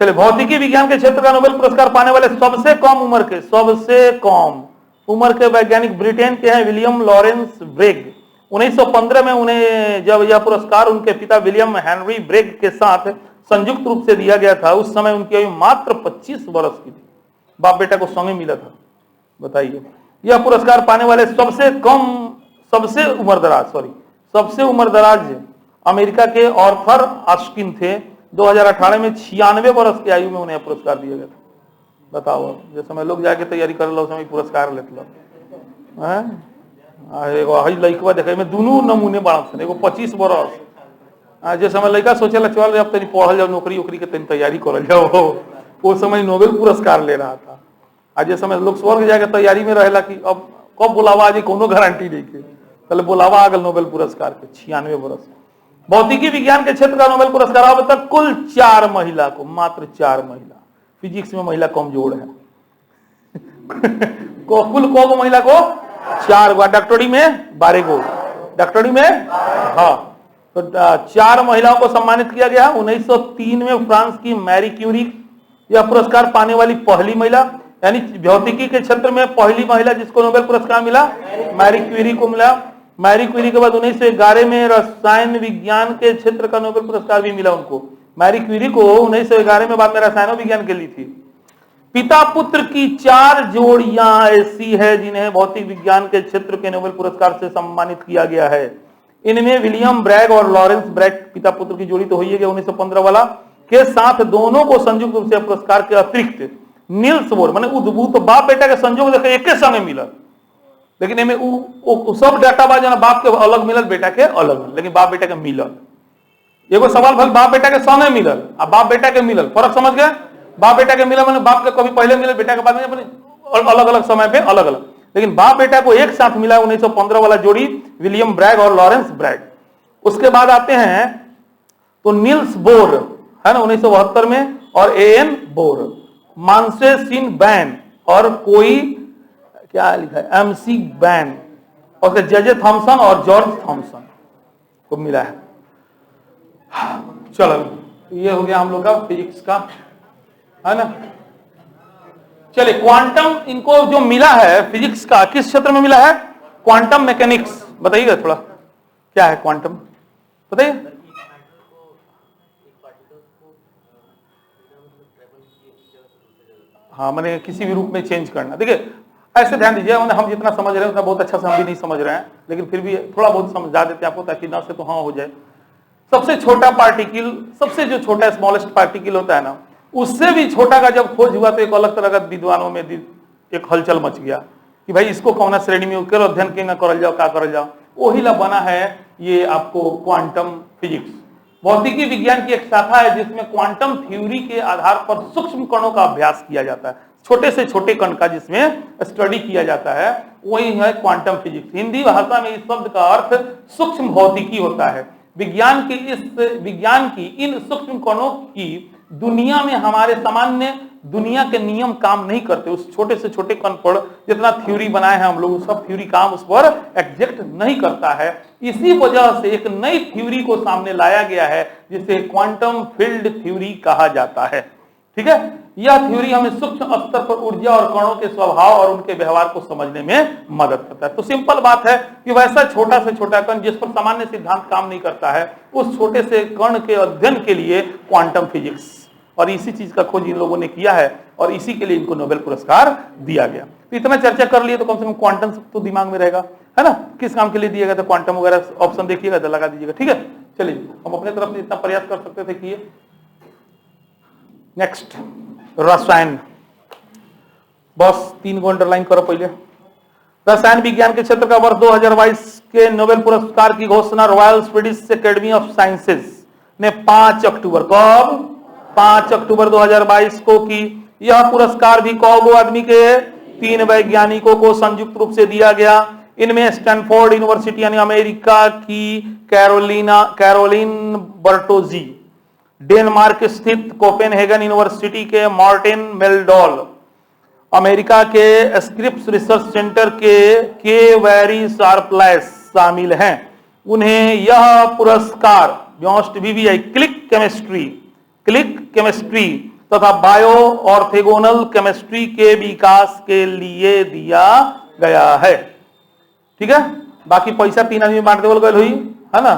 A: चलिए, भौतिकी विज्ञान के क्षेत्र का नोबेल पुरस्कार पाने वाले सबसे कम उम्र के वैज्ञानिक ब्रिटेन के हैं विलियम लॉरेंस ब्रेग। 1915 में उन्हें जब यह पुरस्कार उनके पिता विलियम हेनरी ब्रेग के साथ संयुक्त रूप से दिया गया था, उस समय उनकी आयु मात्र 25 वर्ष की थी। बाप बेटा को संगे मिला था। बताइए, यह पुरस्कार पाने वाले सबसे उम्रदराज अमेरिका के ऑर्थर आस्किन थे। 2018 में 96 वर्ष की आयु में उन्हें पुरस्कार दिया गया था। बताओ, जिस समय लोग जाके तैयारी कर लो, समय पुरस्कार लेते लो। एगो हई लइकवा देखे में दोनों नमूने बात, एगो 25 वर्ष, जिस समय लड़का सोचेला चल अब तनी पढ़ल जाओ, नौकरी उकरी के तनी तैयारी करल जाओ, वो समय नोबेल पुरस्कार ले रहा था। आज जिस समय लोग स्वर्ग जाके तैयारी में रहेला कि अब कब बुलावा, आज कोनो गारंटी नहीं के, पहले बुलावा आ गल नोबेल पुरस्कार के। 96 वर्ष। भौतिकी विज्ञान के क्षेत्र का नोबेल पुरस्कार अब तक कुल 4 महिला को, मात्र 4 महिला। फिजिक्स में महिला कमजोर है। कुल को महिला को 4 गो, डॉक्टरी में 12 गो, डॉक्टरी में हाँ, तो 4 महिलाओं को सम्मानित किया गया। 1903 में फ्रांस की मैरी क्यूरी यह पुरस्कार पाने वाली पहली महिला, यानी भौतिकी के क्षेत्र में पहली महिला जिसको नोबेल पुरस्कार मिला, मैरी क्यूरी को मिला। मैरी क्यूरी के बाद 1911 में रसायन विज्ञान के क्षेत्र का नोबेल पुरस्कार भी मिला उनको। मैरी क्यूरी को 1911 में बाद में रसायन विज्ञान के ली थी। पिता पुत्र की 4 जोड़ियां ऐसी है जिन्हें भौतिक विज्ञान के क्षेत्र के नोबेल पुरस्कार से सम्मानित किया गया है। इनमें विलियम ब्रैग और लॉरेंस ब्रैग, पिता पुत्र की जोड़ी तो हुई है 1915 वाला, के साथ दोनों को संयुक्त रूप से पुरस्कार के अतिरिक्त नील्स बोर माने उद्भूत बाप बेटा के संयोग देखे एक संगे मिलल, लेकिन इनमें सब डाटा बा जना बाप के अलग मिलल, बेटा के अलग मिलल, लेकिन बाप बेटा के मिलल। एगो सवाल भल बाप बेटा के संगे मिलल आ बाप बेटा के मिलल, फर्क समझ गए? बाप बेटा के मिलल माने बाप के कभी पहले मिलल, बेटा के बाद में, अलग अलग समय पे अलग अलग, लेकिन बाप बेटा को एक साथ मिला 1915 वाला जोड़ी विलियम ब्रैग और लॉरेंस ब्रैग। उसके बाद आते हैं तो नील्स बोर है ना 1972 में, और एएन बोर, मानसेसिन बैन और कोई क्या लिखा है एमसी बैन, और जेजे थॉमसन और जॉर्ज थॉमसन को मिला है। चलो ये हो गया हम लोग का फिजिक्स का, है ना। चलिए क्वांटम, इनको जो मिला है फिजिक्स का, किस क्षेत्र में मिला है? Quantum mechanics. बताइएगा थोड़ा क्या है क्वांटम, बताइए। हाँ, मैंने किसी भी रूप में चेंज करना। देखिए ऐसे ध्यान दीजिए, हम जितना समझ रहे हैं उतना बहुत अच्छा से हम भी नहीं समझ रहे हैं, लेकिन फिर भी थोड़ा बहुत समझा देते हैं आपको, ताकि ना से तो हाँ हो जाए। सबसे छोटा पार्टिकल, सबसे जो छोटा स्मॉलेस्ट पार्टिकल होता है ना, उससे भी छोटा का जब खोज हुआ तो एक अलग तरह का विद्वानों में एक हलचल मच गया कि भाई इसको कौन श्रेणी में केवल अध्ययन के ना करल जाओ, क्या करल जाओ। वही ला बना है ये आपको क्वांटम फिजिक्स। भौतिकी विज्ञान की एक शाखा है जिसमें क्वांटम थ्योरी के आधार पर सूक्ष्म कणों का अभ्यास किया जाता है, छोटे से छोटे कण का जिसमें स्टडी किया जाता है, वही है क्वांटम फिजिक्स। हिंदी भाषा में इस शब्द का अर्थ सूक्ष्म भौतिकी होता है। विज्ञान की इन सूक्ष्म कणों की दुनिया में हमारे सामान्य दुनिया के नियम काम नहीं करते। उस छोटे से छोटे कण पर जितना थ्योरी बनाए हैं हम लोग, सब थ्योरी काम उस पर एग्जैक्ट नहीं करता है। इसी वजह से एक नई थ्योरी को सामने लाया गया है जिसे क्वांटम फील्ड थ्योरी कहा जाता है। ठीक है, यह थ्योरी हमें सूक्ष्म स्तर पर ऊर्जा और कणों के स्वभाव और उनके व्यवहार को समझने में मदद करता है। तो सिंपल बात है कि वैसा छोटा से छोटा कण जिस पर सामान्य सिद्धांत काम नहीं करता है, उस छोटे से कण के अध्ययन के लिए क्वांटम फिजिक्स, और इसी चीज का खोज इन लोगों ने किया है और इसी के लिए इनको नोबेल पुरस्कार दिया गया। तो इतना चर्चा कर लिए तो कम से कम क्वांटम तो दिमाग में रहेगा, है ना। किस काम के लिए दिया गया था क्वांटम वगैरह, ऑप्शन देखिएगा तो लगा दीजिएगा। ठीक है, चलिए हम अपने तरफ से इतना प्रयास कर सकते थे किए। नेक्स्ट रसायन, बस 3 को अंडरलाइन करो पहले। रसायन विज्ञान के क्षेत्र का वर्ष 2022 के नोबेल पुरस्कार की घोषणा royal Swedish academy of sciences ने 5 अक्टूबर, कब? 5 अक्टूबर 2022 को की। यह पुरस्कार भी कौगो आदमी के 3 वैज्ञानिकों को संयुक्त रूप से दिया गया। इनमें स्टैनफोर्ड यूनिवर्सिटी यानी अमेरिका की कैरोलिन बर्टोजी, डेनमार्क स्थित कोपेनहेगन यूनिवर्सिटी के मार्टिन मेल्डोल, अमेरिका के स्क्रिप्स रिसर्च सेंटर के वेरी शार्पलेस शामिल हैं। उन्हें यह पुरस्कार क्लिक केमिस्ट्री तथा बायो ऑर्थोगोनल केमिस्ट्री के विकास के लिए दिया गया है। ठीक है, बाकी पैसा 3 आदमी बांट देवल गई हुई है ना,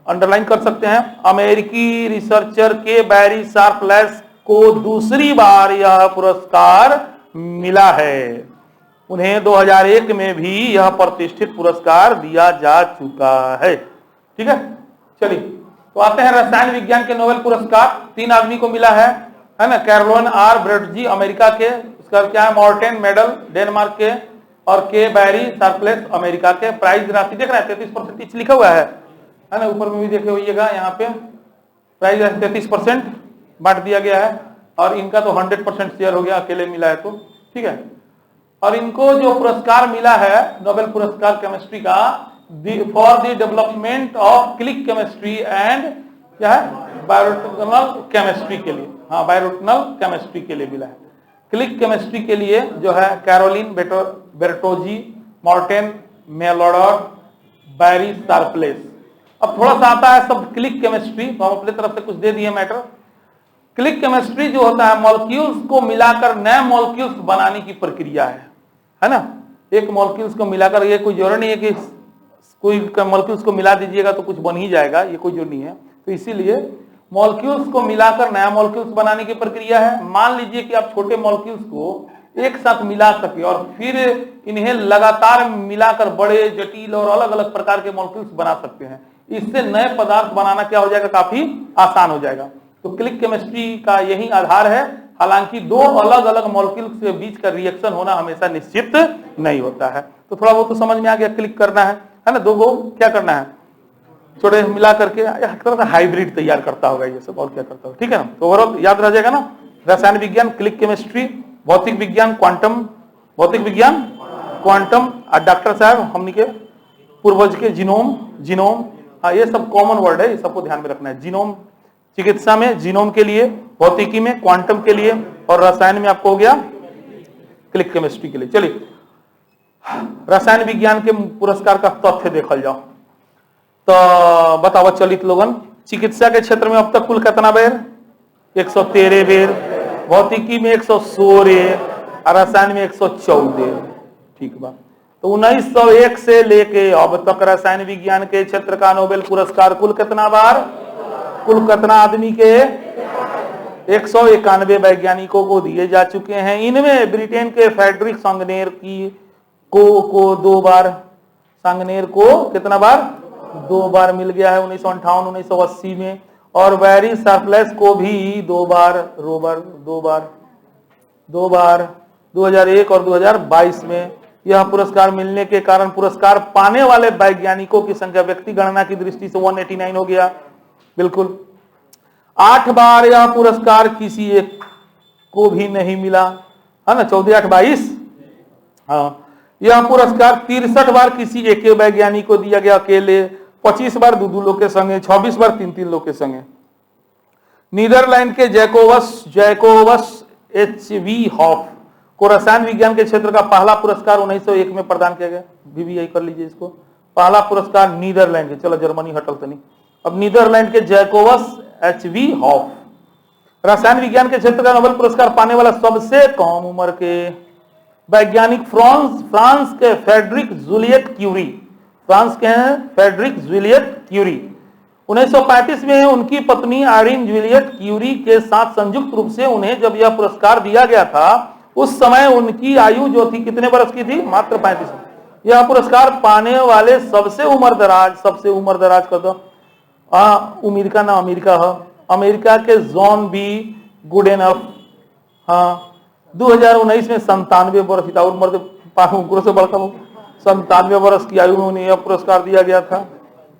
A: अंडरलाइन कर सकते हैं। अमेरिकी रिसर्चर के बैरी शार्पलेस को दूसरी बार यह पुरस्कार मिला है। उन्हें 2001 में भी यह प्रतिष्ठित पुरस्कार दिया जा चुका है। ठीक है, चलिए तो आते हैं रसायन विज्ञान के नोबेल पुरस्कार 3 आदमी को मिला है ना। कैरोलिन आर ब्रैडजी अमेरिका के, उसका क्या है मॉर्टेन मेडल डेनमार्क के, और के बैरी शार्पलेस अमेरिका के। प्राइज राशि देख रहे हैं 33% इच लिखा हुआ है ना, ऊपर में भी देखे होइएगा, यहाँ पे प्राइज राशि 33% बांट दिया गया है, और इनका तो 100% शेयर हो गया, अकेले मिला है तो ठीक है। और इनको जो पुरस्कार मिला है नोबेल पुरस्कार केमिस्ट्री का for the development of click chemistry and क्या है बायोरोटनल केमिस्ट्री के लिए, हाँ बायोरोटनल केमिस्ट्री के लिए मिला है। क्लिक केमिस्ट्री के लिए जो है कैरोलिन बेर्टोजी, मॉर्टेन मेलोडर, बैरी शार्पलेस। अब थोड़ा सा आता है सब क्लिक केमिस्ट्री, तो हम अपनी तरफ से कुछ दे दिए मैटर। क्लिक केमिस्ट्री जो होता है मॉलिक्यूल्स को मिलाकर नए मॉलिक्यूल्स बनाने की प्रक्रिया है ना। एक मॉलिक्यूल्स को मिलाकर, ये कोई जरूरी नहीं है कि कोई मॉलिक्यूल्स को मिला दीजिएगा तो कुछ बन ही जाएगा, ये कोई जरूरी नहीं है। तो इसीलिए मॉलिक्यूल्स को मिलाकर नया मॉलिक्यूल्स बनाने की प्रक्रिया है। मान लीजिए कि आप छोटे मॉलिक्यूल्स को एक साथ मिला सके और फिर इन्हें लगातार मिलाकर बड़े जटिल और अलग अलग प्रकार के मॉलिक्यूल्स बना सकते हैं। इससे नए पदार्थ बनाना क्या हो जाएगा, काफी आसान हो जाएगा। तो क्लिक केमिस्ट्री का यही आधार है। हालांकि 2 अलग अलग मॉलिक्यूल्स के बीच का रिएक्शन होना हमेशा निश्चित नहीं होता है। तो थोड़ा बहुत तो समझ में आ गया, क्लिक करना है ना, 2 को क्या करना है छोटे मिला करके हाइब्रिड तैयार करता होगा ये सब, और क्या करता होगा, ठीक है ना। तो ओवरऑल याद रह जाएगा ना, रसायन विज्ञान, क्लिक केमिस्ट्री, भौतिक विज्ञान, क्वांटम, भौतिक विज्ञान क्वांटम, और डॉक्टर साहब हमनी के पूर्वज के जीनोम, हाँ ये सब कॉमन वर्ड है, ये सबको ध्यान में रखना है। जीनोम चिकित्सा में जीनोम के लिए, भौतिकी में क्वांटम के लिए, और रसायन में आपको हो गया क्लिक केमिस्ट्री के लिए। चलिए रसायन विज्ञान के पुरस्कार का तथ्य देखल जाओ तो बताओ चलित लोगन। चिकित्सा के क्षेत्र में अब तक कुल कितना बेर, 113 बेर, भौतिकी में 116 और रसायन में 114। ठीक बा, तो 1901 से लेके अब तक रसायन विज्ञान के क्षेत्र का नोबेल पुरस्कार कुल कितना बार, कुल कितना आदमी के 191 वैज्ञानिकों को दिए जा चुके हैं। इनमें ब्रिटेन के फ्रेडरिक सांगनेर को 2 बार, सांगनेर को कितना बार, 2 बार मिल गया है 1958 1980 में, और बैरी शार्पलेस को भी 2 बार, 2001 और 2022 में। यह पुरस्कार मिलने के कारण पुरस्कार पाने वाले वैज्ञानिकों की संख्या व्यक्ति गणना की दृष्टि से 189 हो गया, बिल्कुल। 8 बार यह पुरस्कार किसी एक को भी नहीं मिला, है ना, 14 8 22। हाँ, यह पुरस्कार 63 बार किसी एक वैज्ञानिक को दिया गया अकेले, 25 बार 2 लोग के संगे, 26 बार 3 लोग के संगे। नीदरलैंड के जैकोबस HV हॉफ को रसायन विज्ञान के क्षेत्र का पहला पुरस्कार 1901 में प्रदान किया गया। VVI कर लीजिए इसको, पहला पुरस्कार नीदरलैंड के, चलो जर्मनी हटल तो नहीं, अब नीदरलैंड के जैकोबस HV हॉफ। रसायन विज्ञान के क्षेत्र का नोबेल पुरस्कार पाने वाला सबसे कम उम्र के वैज्ञानिक फ्रांस के फ्रेडरिक जूलियट क्यूरी, फ्रांस के हैं फ्रेडरिक जूलियट क्यूरी। 1935 में उनकी पत्नी आयरीन जूलियट क्यूरी के साथ संयुक्त रूप से उन्हें जब यह पुरस्कार दिया गया था, उस समय उनकी आयु जो थी कितने वर्ष की थी, मात्र 35। यह पुरस्कार पाने वाले सबसे उम्र दराज कर दो, अमेरिका ना अमेरिका है, अमेरिका के जॉन बी गुडेनफ, हाँ 2019 में 97 वर्ष था, उम्र से बढ़ता 97 वर्ष की आयु में उन्हें यह पुरस्कार दिया गया था।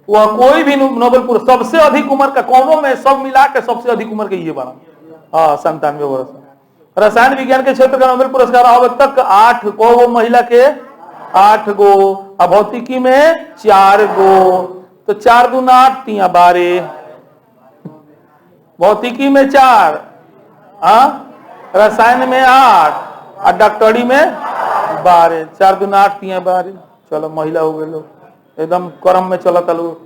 A: वह कोई भी नोबेल पुरस्कार सबसे अधिक उम्र का, कौनों में सब मिला के सबसे अधिक उम्र के ये बना, हाँ 97 वर्ष। रसायन विज्ञान के क्षेत्र का नोबेल पुरस्कार अब तक 8 को महिला के 8 गो, भौतिकी में 4 गो, तो 4 दूना 8 3 12, भौतिकी में 4, रसायन में 8 और डॉक्टरी में 12, 4 दूना 8 3 12। चलो महिला हो गए लोग, एकदम क्रम में चला था लोग।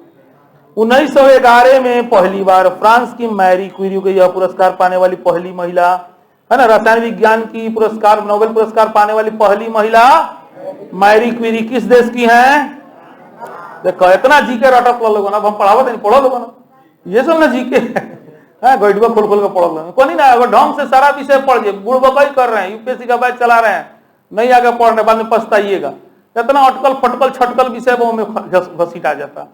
A: 1911 में पहली बार फ्रांस की मैरी क्यूरी को यह पुरस्कार पाने वाली पहली महिला, है ना, रसायन विज्ञान की पुरस्कार नोबेल पुरस्कार पाने वाली पहली महिला मैरी क्वेरी किस देश की हैं? देखो इतना जीके रटप लोगों ना, हम पढ़ावत नहीं, पढ़ो लोगों ना, ये सब ना जीके है, गोइडवा खोल खोल के पढ़ो लोगों कोई ना, अगर ढंग से सारा विषय पढ़ जे, बुड़बकाई कर रहे हैं, यूपीएससी का बैच चला रहे हैं, नहीं आगे पढ़ रहे, बाद में पछताइएगा। इतना अटकल फटकल छटकल विषय वो में घसीटा जाता।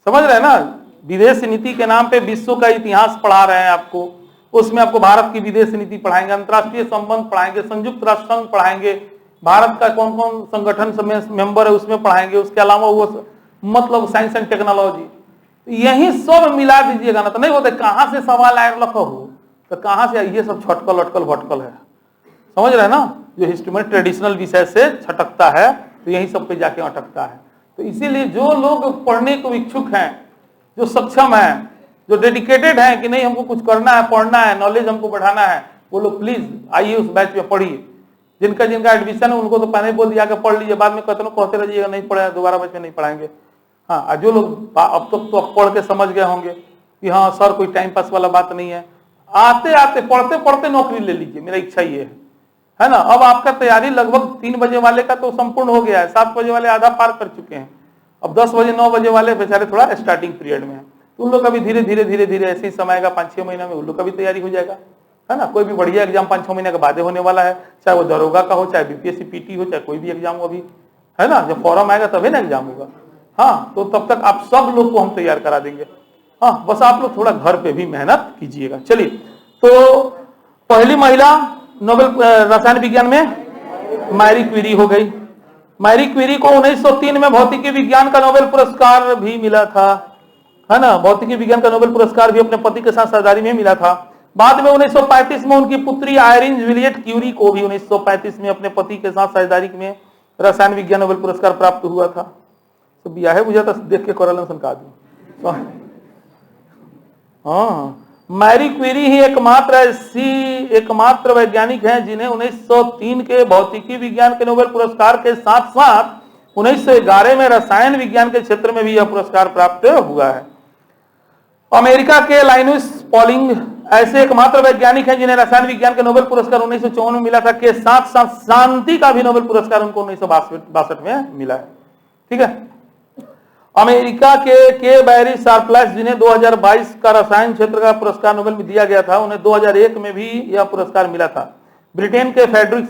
A: समझ रहे हैं ना, विदेश नीति के नाम पे विश्व का इतिहास पढ़ा रहे हैं आपको, उसमें आपको भारत की विदेश नीति पढ़ाएंगे, अंतर्राष्ट्रीय संबंध पढ़ाएंगे, संयुक्त राष्ट्र संघ पढ़ाएंगे, भारत का कौन कौन संगठन मेंबर है उसमें पढ़ाएंगे, उसके अलावा वो मतलब साइंस एंड टेक्नोलॉजी, यही सब मिला दीजिएगा ना, तो नहीं होते कहां से सवाल आए रखो हो, तो कहां से ये सब छटकल अटकल भटकल है। समझ रहे हैं ना, जो हिस्ट्री में ट्रेडिशनल विषय से छटकता है तो यही सब पे जाके अटकता है। तो इसीलिए जो लोग पढ़ने को इच्छुक हैं, जो सक्षम हैं, जो डेडिकेटेड हैं कि नहीं हमको कुछ करना है, पढ़ना है, नॉलेज हमको बढ़ाना है, वो लोग प्लीज आइए उस बैच में पढ़िए। जिनका जिनका एडमिशन है उनको तो पहले बोल दिया कि पढ़ लीजिए, बाद में कहते रहिएगा नहीं पढ़ा, दोबारा बैच में नहीं पढ़ाएंगे। हाँ, जो लोग अब तक तो पढ़ के समझ गए होंगे कि हाँ सर कोई टाइम पास वाला बात नहीं है, आते आते पढ़ते पढ़ते नौकरी ले लीजिए, मेरा इच्छा ये है ना। अब आपका तैयारी लगभग 3 बजे वाले का तो संपूर्ण हो गया है, 7 बजे वाले आधा पार कर चुके हैं, अब 10 बजे 9 बजे वाले बेचारे थोड़ा स्टार्टिंग पीरियड में है, तो उन लोग का भी धीरे धीरे धीरे धीरे ऐसे ही समय का 5-6 महीना में उन लोग का भी तैयारी हो जाएगा, है ना। कोई भी बढ़िया एग्जाम 5-6 महीने के बाद होने वाला है, चाहे वो दरोगा का हो, चाहे बीपीएससी पीटी हो, चाहे कोई भी एग्जाम हो, अभी है ना, जब फॉर्म आएगा तभी ना एग्जाम होगा। हाँ, तो तब तक आप सब लोग को हम तैयार करा देंगे। हाँ, बस आप लोग थोड़ा घर पे भी मेहनत कीजिएगा। चलिए, तो पहली महिला नोबेल रसायन विज्ञान में मैरी क्वेरी हो गई। मैरी क्वेरी को 1903 में भौतिकी विज्ञान का नोबेल पुरस्कार भी मिला था, है ना, भौतिकी विज्ञान का नोबेल पुरस्कार भी अपने पति के साथ साझेदारी में मिला था। बाद में 1935 में उनकी पुत्री आयरिन जूलियट क्यूरी को भी 1935 में अपने पति के साथ साझेदारी में रसायन विज्ञान नोबेल पुरस्कार प्राप्त हुआ था। तो ब्याह है बुझा था, देख के करल सनका दी। हाँ, मैरी क्वेरी ही एकमात्र वैज्ञानिक हैं जिन्हें 1903 के भौतिकी विज्ञान के नोबेल पुरस्कार के साथ साथ 1911 में रसायन विज्ञान के क्षेत्र में भी यह पुरस्कार प्राप्त हुआ है। अमेरिका के लाइनुस पॉलिंग ऐसे एकमात्र वैज्ञानिक हैं जिन्हें रसायन विज्ञान के नोबेल पुरस्कार 1954 में मिला था, के साथ साथ शांति का भी नोबेल पुरस्कार उनको 1962 में मिला है। ठीक है। अमेरिका के बैरी शार्पलेस, जिन्हें 2022 का रसायन क्षेत्र का पुरस्कार नोबेल में दिया गया था, उन्हें 2001 में भी यह पुरस्कार मिला था। ब्रिटेन के फ्रेडरिक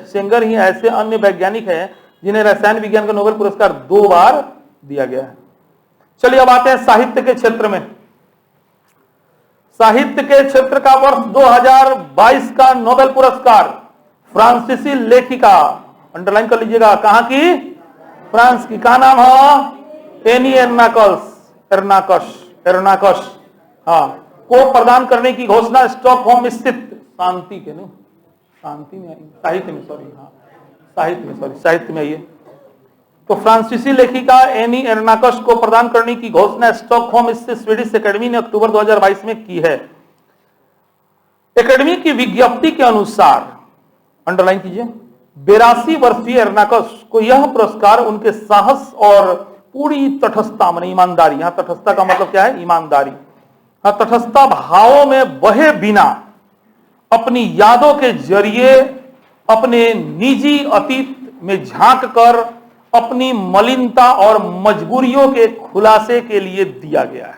A: सेंगर ही ऐसे अन्य वैज्ञानिक हैं जिन्हें रसायन विज्ञान का नोबेल पुरस्कार 2 बार दिया गया है। चलिए अब आते हैं साहित्य के क्षेत्र में। साहित्य के क्षेत्र का वर्ष 2022 का नोबेल पुरस्कार फ्रांसीसी लेखिका, अंडरलाइन कर लीजिएगा, कहां की? फ्रांस की। का नाम है? एनी एर्नाकश, हाँ, को प्रदान करने की घोषणा स्टॉकहोम स्थित शांति के नहीं, शांति में साहित्य में, सॉरी, हाँ साहित्य में आइए। तो फ्रांसीसी लेखिका एनी एर्नाकश को प्रदान करने की घोषणा स्टॉकहोम स्थित स्वीडिश एकेडमी ने अक्टूबर 2022 में की है। एकेडमी की विज्ञप्ति के अनुसार, अंडरलाइन कीजिए, 82 वर्षीय एर्नाकश को यह पुरस्कार उनके साहस और पूरी तटस्थता, माने ईमानदारी, यहां तटस्थता का मतलब क्या है? ईमानदारी, तटस्थता भावों में बहे बिना अपनी यादों के जरिए अपने निजी अतीत में झांक कर अपनी मलिनता और मजबूरियों के खुलासे के लिए दिया गया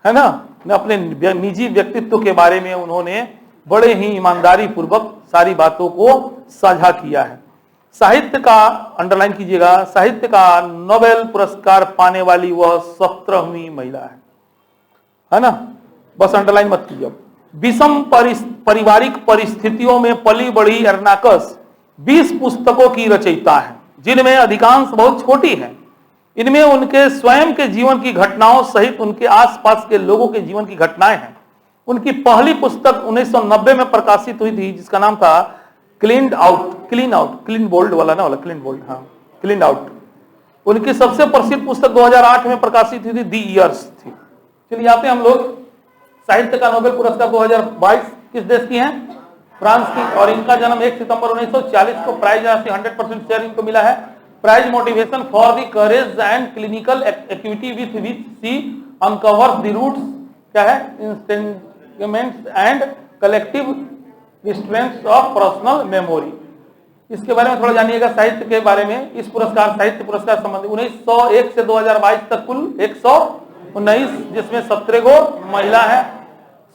A: है ना। अपने निजी व्यक्तित्व के बारे में उन्होंने बड़े ही ईमानदारी पूर्वक सारी बातों को साझा किया है। साहित्य का, अंडरलाइन कीजिएगा, साहित्य का नोबेल पुरस्कार पाने वाली वह 17वीं महिला है ना, बस अंडरलाइन मत कीजिए। विषम पारिवारिक परिस्थितियों में पली बढ़ी एर्नाकश 20 पुस्तकों की रचयिता है, जिनमें अधिकांश बहुत छोटी हैं। इनमें उनके स्वयं के जीवन की घटनाओं सहित उनके आसपास के लोगों के जीवन की घटनाएं हैं। उनकी पहली पुस्तक 1990 में प्रकाशित हुई थी, जिसका नाम था क्लीन आउट। उनकी सबसे प्रसिद्ध पुस्तक 2008 में प्रकाशित हुई थी, दी इयर्स थी। चलिए आते हैं हम लोग, साहित्य का नोबेल पुरस्कार 2022 किस देश की है? फ्रांस की, और इनका जन्म 1 सितंबर 1940 को प्राइज राशि 100% शेयर इनको मिला है। Prize motivation for the courage and clinical activity with which she uncovers the roots, क्या है? Estrangements and collective strengths of personal memory. इसके बारे में थोड़ा जानिएगा साहित्य के बारे में। इस पुरस्कार साहित्य पुरस्कार संबंधी 1901 से 2022 तक कुल 119, जिसमें 17 गो महिला है।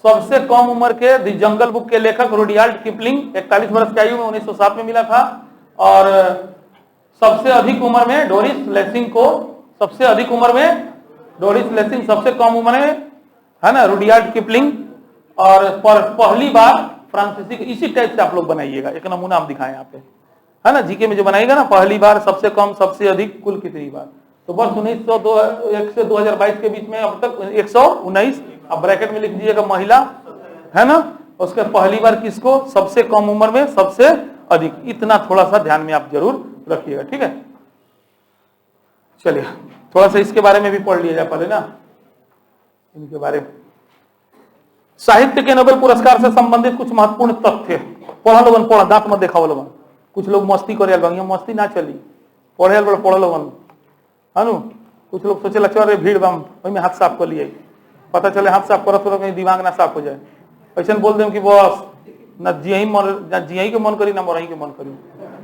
A: सबसे कम उम्र के द जंगल बुक के लेखक रुडयार्ड किपलिंग 41 वर्ष की आयु में 1907 में मिला था। और सबसे अधिक उम्र में डोरिस लेसिंग को, सबसे अधिक उम्र में डोरिस लेसिंग, सबसे कम उम्र में है ना रुडयार्ड किपलिंग। और पहली बार फ्रांसीसी, इसी टाइप से आप लोग बनाइएगा, एक नमूना हम दिखाएं यहाँ पे, है ना, जीके में जो बनाएगा ना, पहली बार, सबसे कम, सबसे अधिक, कुल कितनी बार। तो वर्ष 1901 से 2022 के बीच में अब तक 119, अब ब्रैकेट में लिख दीजिएगा महिला, है ना, उसके पहली बार किसको, सबसे कम उम्र में सबसे अधिक। इतना थोड़ा सा ध्यान में आप जरूर रखिएगा, ठीक है। चलिए थोड़ा सा इसके बारे में भी पढ़ लिया जाए पहले ना, इनके बारे में। साहित्य के नोबेल पुरस्कार से संबंधित कुछ महत्वपूर्ण तथ्य पढ़ा लोगन, पढ़ा, दांत मत दिखाओ लोगन। कुछ लोग मस्ती करे, मस्ती ना चली, पढ़े पढ़ लोगन, है नु। कुछ लोग सोचे लक्ष्य भीड़ बम में हाथ साफ कर लिए, पता चले हाथ साफ करत कहीं दिमाग ना साफ हो जाए। ऐसा बोल दें कि बस न जियही के मन करी ना मरही के मन करी,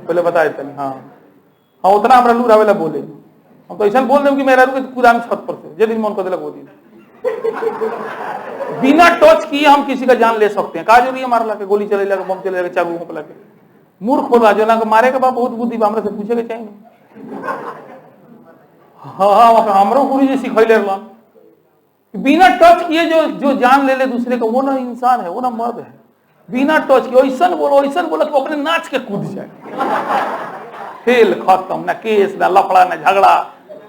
A: पहले बताए तनी। हाँ हाँ, उतना हमारा लूर आवेला बोले, हम तो ऐसा बोल दें कि मेरा कूदा छत पर से, जे दिन मन कर दिलक वो दिन। बिना टच किए हम किसी का जान ले सकते हैं, का जरूरी है मारला के, गोली चले बम चले, चाकू मोकला के। मूर्ख होला जो ना मारे के बाद बहुत बुद्धि हमरा से पूछे के चाहिए। हाँ, हमरो गुरु जी सिखैले रहलन, बिना टच किए जो जान ले दूसरे का, वो ना इंसान है, वो ना मर्द है। बिना टच किए ऐसा बोलो कि अपने नाच के कूद जाए, खेल खत्म, ना केस, ना लफड़ा, ना झगड़ा,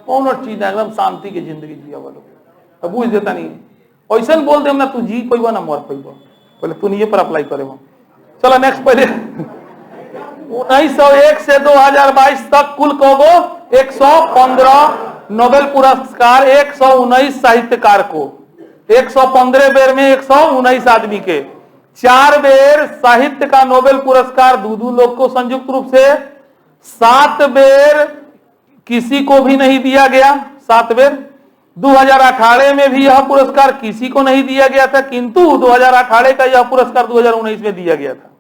A: कौन चीज ना, एकदम शांति की जिंदगी जिया बोलो। तो बुझ देता नहीं, ऐसा बोल दे ना तू जी पैबा ना मर पैबा, पहले तू नहीं पर अप्लाई करे। चलो नेक्स्ट, पहले 1901 से 2022 तक कुल कौगो 115 नोबेल पुरस्कार 119 साहित्यकार को, 115 बेर में 119 आदमी के, 4 बेर साहित्य का नोबेल पुरस्कार दूदू लोग को संयुक्त रूप से, 7 बेर किसी को भी नहीं दिया गया, 7 बेर। 2018 में भी यह पुरस्कार किसी को नहीं दिया गया था, किंतु 2018 का यह पुरस्कार 2019 में दिया गया था।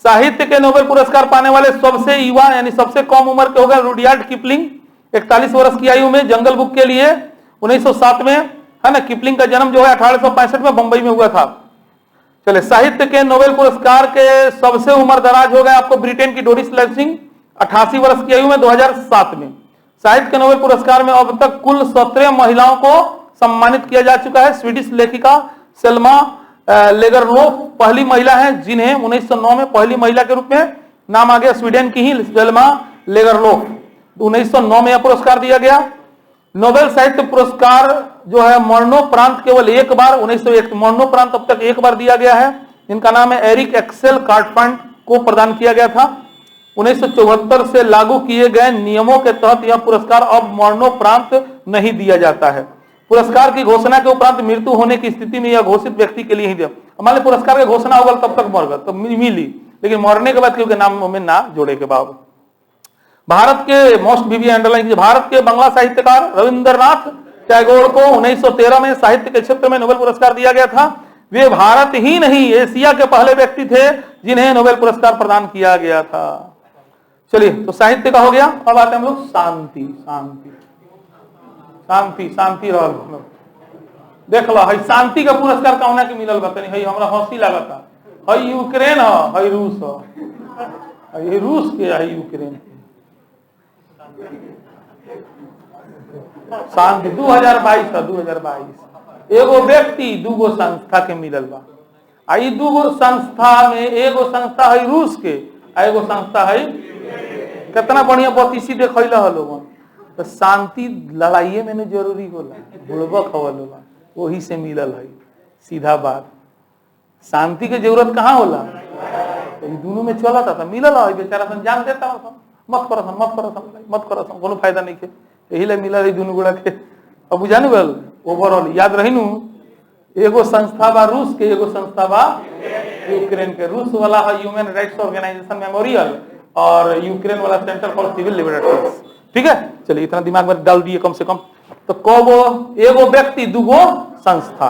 A: साहित्य के नोबेल पुरस्कार पाने वाले सबसे युवा यानी सबसे कम उम्र के हो गए रुडयार्ड किपलिंग, 41 वर्ष की आयु में, जंगल बुक के लिए 1907 में, है ना। किपलिंग का जन्म जो है 1865 में बंबई में हुआ था। चले, साहित्य के नोबेल पुरस्कार के सबसे उम्र दराज हो गए आपको ब्रिटेन की डोरिस लेसिंग, 88 वर्ष की आयु में, 2007 में। साहित्य के नोबेल पुरस्कार में अब तक कुल 17 महिलाओं को सम्मानित किया जा चुका है। स्वीडिश लेखिका सेल्मा लेगरलोफ पहली महिला है जिन्हें 1909 में पहली महिला के रूप में नाम आ गया। स्वीडन की ही सेल्मा लेगरलोफ, 1909 में यह पुरस्कार दिया गया। नोबेल साहित्य पुरस्कार जो है मरणोपरांत केवल एक बार 1901 मरणोपरांत अब तक एक बार दिया गया है। इनका नाम है एरिक एक्सेल कार्टफंड को प्रदान किया गया था। 1974 से लागू किए गए नियमों के तहत यह पुरस्कार अब मरणोपरांत नहीं दिया जाता है। पुरस्कार की घोषणा के उपरांत मृत्यु होने की स्थिति में यह घोषित व्यक्ति के लिए ही दिया। मान लो पुरस्कार की घोषणा होगा तब तक मर गया तो मिली, लेकिन मरने के बाद क्योंकि नाम में ना जोड़े के बाद। भारत के मोस्ट बीबी अंडरलाइन, भारत के बांग्ला साहित्यकार रविंद्रनाथ टैगोर को 1913 में साहित्य के क्षेत्र में नोबेल पुरस्कार दिया गया था। वे भारत ही नहीं एशिया के पहले व्यक्ति थे जिन्हें नोबेल पुरस्कार प्रदान किया गया था। चलिए, तो साहित्य का हो गया। अब आते हैं हम लोग शांति। शांति शांति शांति रह देख लो, है शांति का पुरस्कार कौन के मिलल बतानी है। हमरा हंसी लागता है यूक्रेन है रूस है रूस के है यूक्रेन। शांति 2022 है 2022। एगो व्यक्ति दूगो संस्था के मिलल बा। आई दूगो संस्था में एगो संस्था है रूस के, एगो संस्था है, कितना बढ़िया बतीसी देखैला है लोगन। तो शांति लड़ाइये में न जरूरी होला, बुड़बक हवल होला, वही से मिलल है। सीधा बात, शांति के जरूरत कहाँ होला, तो दोनों में चला था मिलल है। बेचारा सन जान देता मत करो कोनो फायदा नहीं के, यही ले मिलल है दोनों गोड़ा के। अब बुझानु गल ओवरऑल याद रही नु, एगो संस्था बा रूस के, एगो संस्था बा यूक्रेन के। रूस वाला है ह्यूमन राइट्स ऑर्गेनाइजेशन मेमोरियल और यूक्रेन वाला सेंटर फॉर सिविल लिबर्टीज। ठीक है, चलिए इतना दिमाग में डाल दिए कम से कम। तो एगो व्यक्ति दूगो संस्था।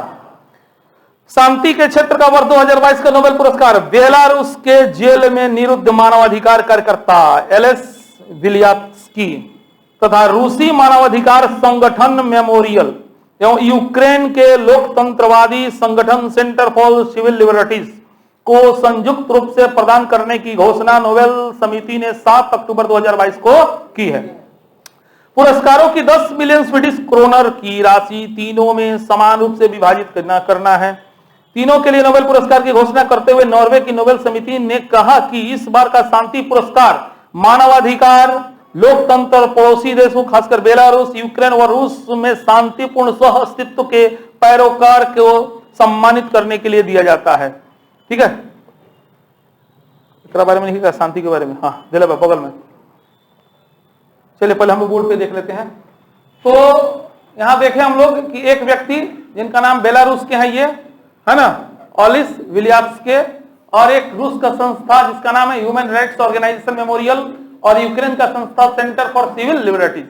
A: शांति के क्षेत्र का वर्ष 2022 का नोबेल पुरस्कार बेलारूस के जेल में निरुद्ध मानवाधिकार कार्यकर्ता एलेस विलियात्स्की तथा रूसी मानवाधिकार संगठन मेमोरियल एवं यूक्रेन के लोकतंत्रवादी संगठन सेंटर फॉर सिविल लिबर्टीज को संयुक्त रूप से प्रदान करने की घोषणा नोबेल समिति ने 7 अक्टूबर 2022 को की है। पुरस्कारों की 10 मिलियन स्वीडिश क्रोनर की राशि तीनों में समान रूप से विभाजित करना है। तीनों के लिए नोबेल पुरस्कार की घोषणा करते हुए नॉर्वे की नोबेल समिति ने कहा कि इस बार का शांति पुरस्कार मानवाधिकार, लोकतंत्र, पड़ोसी देशों खासकर बेलारूस, यूक्रेन और रूस में शांतिपूर्ण सह अस्तित्व के पैरोकार को सम्मानित करने के लिए दिया जाता है। ठीक है, बारे में नहीं कहा, शांति के बारे में। हाँ, दिला बगल में। चलिए पहले हम लोग बोर्ड पे देख लेते हैं। तो यहां देखें हम लोग कि एक व्यक्ति जिनका नाम बेलारूस के हैं, ये है ना, ओलिस विलियात्स्की, और एक रूस का संस्था जिसका नाम है ह्यूमन राइट्स ऑर्गेनाइजेशन मेमोरियल, और यूक्रेन का संस्था सेंटर फॉर सिविल लिबर्टीज।